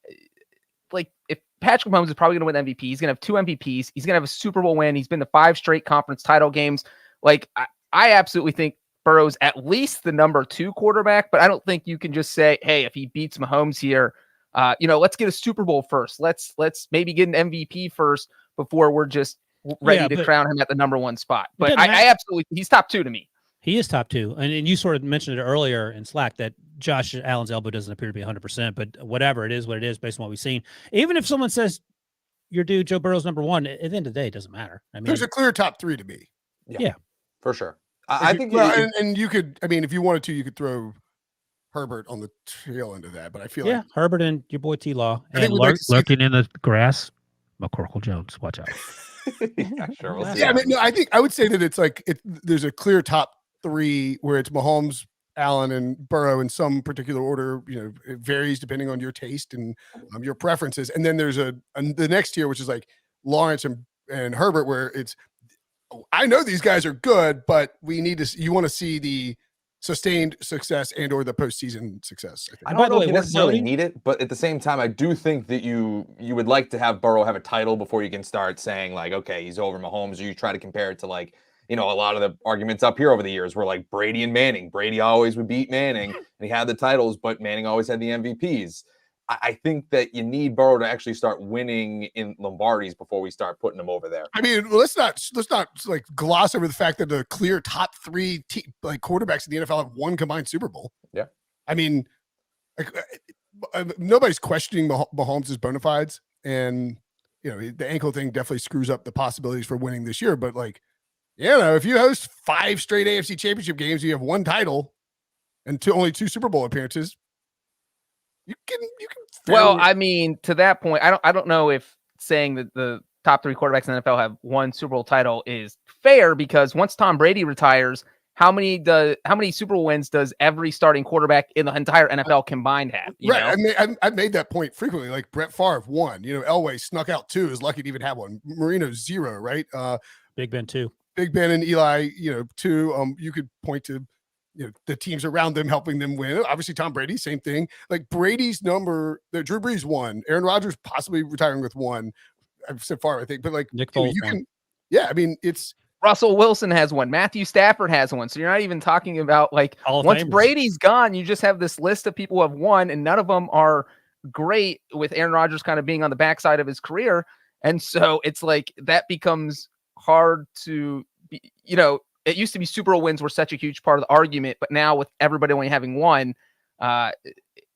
like, if Patrick Mahomes is probably going to win MVP, he's going to have 2 MVPs, he's going to have a Super Bowl win, he's been to 5 straight conference title games. Like, I absolutely think Burrow's at least the number 2 quarterback, but I don't think you can just say, hey, if he beats Mahomes here, let's get a Super Bowl first. Let's maybe get an MVP first before we're just ready to crown him at the number 1 spot. But I absolutely, he's top 2 to me. He is top 2. And you sort of mentioned it earlier in Slack that Josh Allen's elbow doesn't appear to be 100%, but whatever it is, what it is based on what we've seen. Even if someone says your dude, Joe Burrow's number 1, at the end of the day, it doesn't matter. I mean, there's a clear top 3 to me. Yeah. For sure. I think, and you could, I mean, if you wanted to, you could throw Herbert on the tail end of that, but I feel like Herbert and your boy T-Law and lurking in the grass, McCorkle Jones. Watch out. Sure. We'll see. Yeah, I mean, no, I think I would say that it's like there's a clear top 3 where it's Mahomes, Allen, and Burrow in some particular order. It varies depending on your taste and your preferences. And then there's the next tier, which is like Lawrence and Herbert, where it's I know these guys are good, but you want to see the sustained success and or the postseason success. I don't know if you necessarily need it, but at the same time, I do think that you would like to have Burrow have a title before you can start saying like, okay, he's over Mahomes, or you try to compare it to like, a lot of the arguments up here over the years were like Brady and Manning. Brady always would beat Manning and he had the titles, but Manning always had the MVPs. I think that you need Burrow to actually start winning in Lombardis before we start putting him over there. I mean, let's not like gloss over the fact that the clear top 3 quarterbacks in the NFL have 1 combined Super Bowl. Yeah, I mean, nobody's questioning Mahomes' bona fides, and the ankle thing definitely screws up the possibilities for winning this year. But like, if you host 5 straight AFC Championship games, you have 1 title and only 2 Super Bowl appearances. You can. Well, I mean, to that point, I don't know if saying that the top 3 quarterbacks in the NFL have 1 Super Bowl title is fair, because once Tom Brady retires, how many Super Bowl wins does every starting quarterback in the entire NFL combined have? Right. I've made that point frequently. Like Brett Favre 1. Elway snuck out 2. Is lucky to even have 1. Marino 0. Right. Big Ben 2. Big Ben and Eli. 2. You could point to. The teams around them helping them win. Obviously, Tom Brady, same thing. Like Brady's number, Drew Brees 1, Aaron Rodgers possibly retiring with 1. I've said far, I think, but like Nick Foles, you can, I mean, it's Russell Wilson has 1, Matthew Stafford has 1. So you're not even talking about like once Brady's gone, you just have this list of people who have 1, and none of them are great, with Aaron Rodgers kind of being on the backside of his career, and so it's like that becomes hard to be, It used to be Super Bowl wins were such a huge part of the argument, but now with everybody only having 1,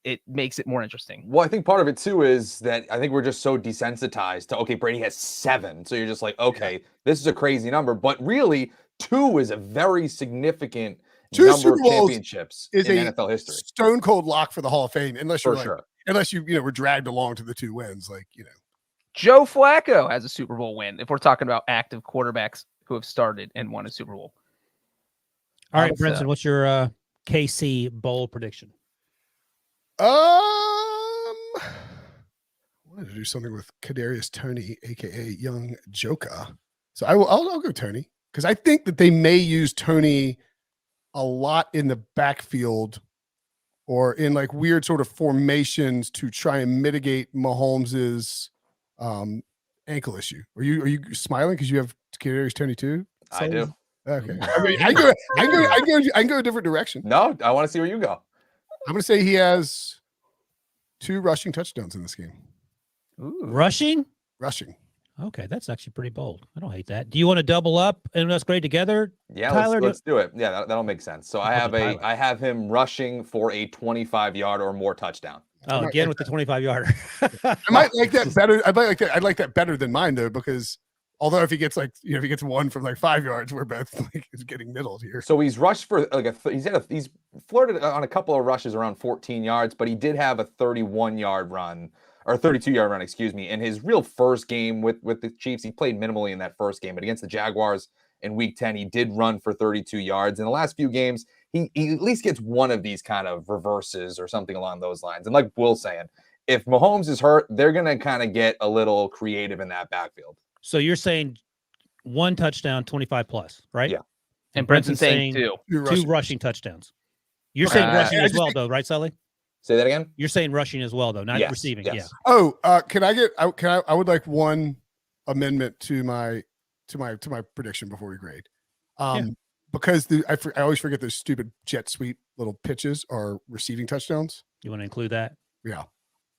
it makes it more interesting. Well, I think part of it too is that I think we're just so desensitized to, okay, Brady has 7. So you're just like, okay, this is a crazy number, but really 2 is a very significant 2 number Super of Bowls championships is in NFL history. Stone cold lock for the Hall of Fame, unless you're sure. Unless you were dragged along to the 2 wins, Joe Flacco has a Super Bowl win if we're talking about active quarterbacks who have started and won a Super Bowl. All right, Brinson, what's your KC bowl prediction? I wanted to do something with Kadarius Toney, aka Young Joka. So I'll go Toney, because I think that they may use Toney a lot in the backfield or in like weird sort of formations to try and mitigate Mahomes's ankle issue. Are you smiling because you have Kadarius Toney too? I do. Okay. I mean, I can go a different direction. No, I want to see where you go. I'm going to say he has 2 rushing touchdowns in this game. Ooh. Rushing. Okay, that's actually pretty bold. I don't hate that. Do you want to double up and us grade together? Yeah, Tyler? let's do it. Yeah, that'll make sense. So I have him rushing for a 25-yard or more touchdown. Oh, again with the 25-yarder. I might like that better. I'd like that better than mine though, because although if he gets if he gets 1 from like 5 yards, we're both like getting middled here. So he's rushed for like he's flirted on a couple of rushes around 14 yards, but he did have a 31-yard run or 32-yard run, excuse me, in his real first game with the Chiefs. He played minimally in that first game, but against the Jaguars in Week 10, he did run for 32 yards. In the last few games, he at least gets one of these kind of reverses or something along those lines. And like Will's saying, if Mahomes is hurt, they're going to kind of get a little creative in that backfield. So you're saying 1 touchdown, 25 plus, right? Yeah. And Brinson's saying 2. 2 rushing touchdowns. You're saying rushing as well, though, right, Sully? Say that again. You're saying rushing as well, though, not receiving. Yes. Yeah. Oh, I would like one amendment to my prediction before we grade. Because I always forget those stupid jet sweep little pitches are receiving touchdowns. You want to include that? Yeah.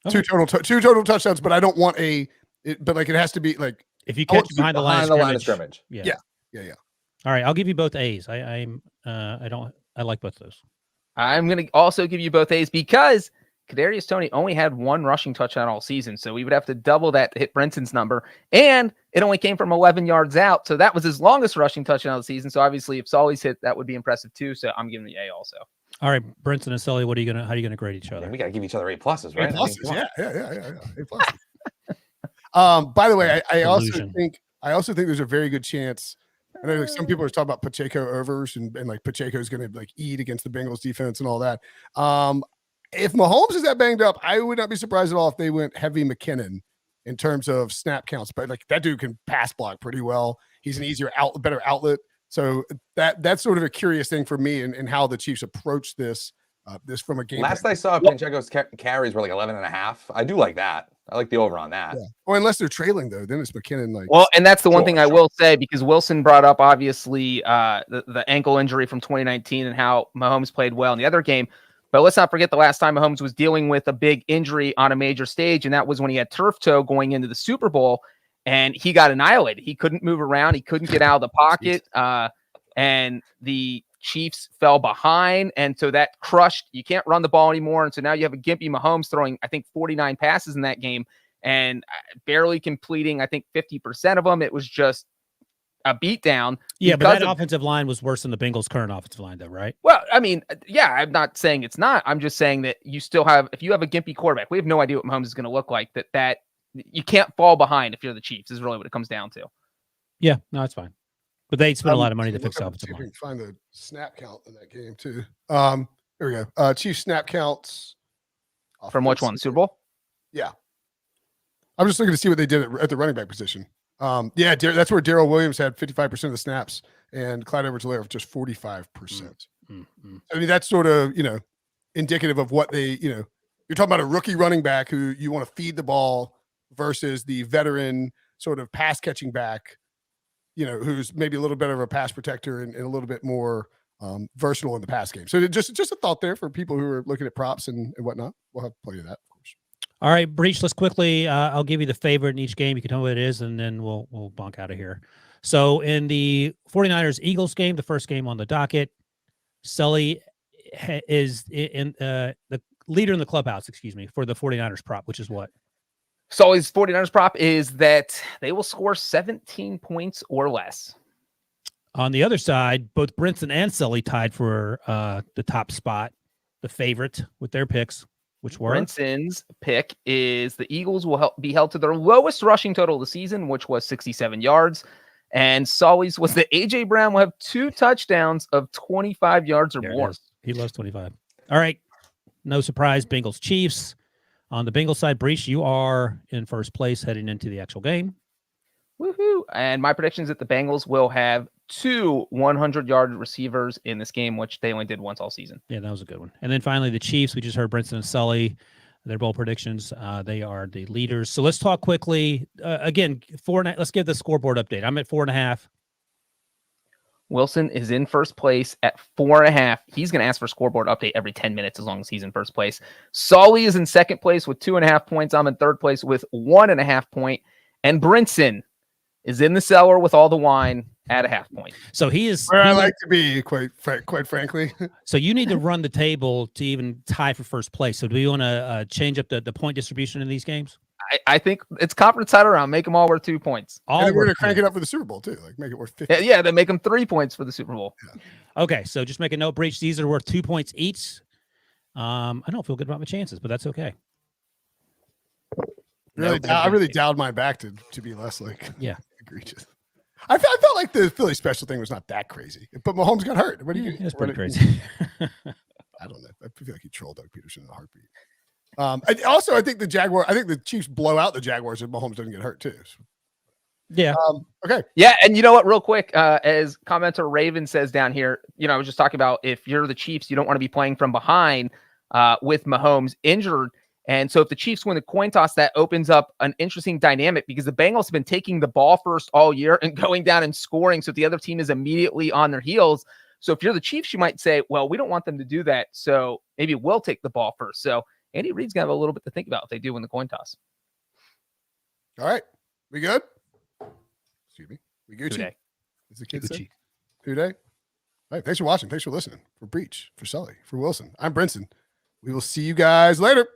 Okay. 2 total touchdowns, but I don't want but it has to be like if you catch behind the line of scrimmage. Yeah. All right, I'll give you both A's. I like both those. I'm going to also give you both A's because Kadarius Toney only had 1 rushing touchdown all season, so we would have to double that to hit Brinson's number, and it only came from 11 yards out, so that was his longest rushing touchdown of the season. So obviously, if Sully's hit, that would be impressive too. So I'm giving the A also. All right, Brinson and Sully, how are you gonna grade each other? We got to give each other A pluses, right? A+, yeah. A+. By the way, I also think there's a very good chance. I know some people are talking about Pacheco overs and like Pacheco's going to like eat against the Bengals defense and all that. If Mahomes is that banged up, I would not be surprised at all if they went heavy McKinnon in terms of snap counts. But like that dude can pass block pretty well. He's an better outlet. So that's sort of a curious thing for me and how the Chiefs approach this from a game. Last I saw, Pacheco's carries were like 11.5. I do like that. I like the over on that. Yeah. Well, unless they're trailing though, then it's McKinnon. And that's the one thing I will say, because Wilson brought up obviously the ankle injury from 2019 and how Mahomes played well in the other game. But let's not forget the last time Mahomes was dealing with a big injury on a major stage, and that was when he had turf toe going into the Super Bowl, and he got annihilated. He couldn't move around. He couldn't get out of the pocket, and the Chiefs fell behind, and so that crushed. You can't run the ball anymore, and so now you have a gimpy Mahomes throwing, I think, 49 passes in that game, and barely completing, I think, 50% of them. It was just a beatdown. Yeah, but that offensive line was worse than the Bengals' current offensive line, though, right? Well, I mean, yeah, I'm not saying it's not. I'm just saying that you still have, if you have a gimpy quarterback, we have no idea what Mahomes is going to look like. That you can't fall behind if you're the Chiefs is really what it comes down to. Yeah, no, it's fine. But they spent a lot of money to fix the offensive line. We can find the snap count in that game too. Here we go. Chiefs snap counts from which one? Super Bowl? Yeah. I'm just looking to see what they did at the running back position. That's where Darrell Williams had 55% of the snaps and Clyde Edwards-Helaire just 45%. Mm-hmm. I mean, that's sort of, indicative of what they, you're talking about a rookie running back who you want to feed the ball versus the veteran sort of pass catching back, who's maybe a little bit of a pass protector and a little bit more versatile in the pass game. So just a thought there for people who are looking at props and whatnot. We'll have plenty of that, of course. All right, Breech, let's quickly, I'll give you the favorite in each game. You can tell me what it is, and then we'll bonk out of here. So in the 49ers-Eagles game, the first game on the docket, Sully is in the leader in the clubhouse, for the 49ers prop, which is what? Sully's 49ers prop is that they will score 17 points or less. On the other side, both Brinson and Sully tied for the top spot, the favorite with their picks. Which were? Brinson's pick is the Eagles will be held to their lowest rushing total of the season, which was 67 yards. And Sully's was that A.J. Brown will have 2 touchdowns of 25 yards or more. He loves 25. All right. No surprise, Bengals Chiefs. On the Bengals side, Breech, you are in first place heading into the actual game. Woohoo. And my prediction is that the Bengals will have 2 100-yard receivers in this game, which they only did once all season. Yeah, that was a good one. And then finally, the Chiefs. We just heard Brinson and Sully. Their bowl predictions. They are the leaders. So let's talk quickly. Again, let's give the scoreboard update. I'm at 4.5. Wilson is in first place at 4.5. He's going to ask for scoreboard update every 10 minutes as long as he's in first place. Sully is in second place with 2.5 points. I'm in third place with 1.5 point. And Brinson is in the cellar with all the wine at a 0.5 point. So he is where I like to be, quite frankly. So you need to run the table to even tie for first place. So do we want to change up the point distribution in these games? I think it's conference title round. Make them all worth 2 points. And then we're going to crank it up for the Super Bowl too. Like make it worth 50. Yeah, then make them 3 points for the Super Bowl. Yeah. Okay, so just make a note, Breech. These are worth 2 points each. I don't feel good about my chances, but that's okay. Really, I really dialed my back to be less like egregious. I felt like the Philly special thing was not that crazy, but Mahomes got hurt. What do you? It's pretty crazy. I don't know. I feel like he trolled Doug Peterson in a heartbeat. I think the Chiefs blow out the Jaguars if Mahomes doesn't get hurt too. Yeah. Okay. Yeah, and you know what? Real quick, as commenter Raven says down here, I was just talking about if you're the Chiefs, you don't want to be playing from behind with Mahomes injured. And so if the Chiefs win the coin toss, that opens up an interesting dynamic because the Bengals have been taking the ball first all year and going down and scoring. So the other team is immediately on their heels. So if you're the Chiefs, you might say, well, we don't want them to do that. So maybe we'll take the ball first. So Andy Reid's going to have a little bit to think about if they do win the coin toss. All right. We good? Excuse me. We Gucci? Today. Is the kid Gucci. Today? All right. Thanks for watching. Thanks for listening. For Breech, for Sully, for Wilson. I'm Brinson. We will see you guys later.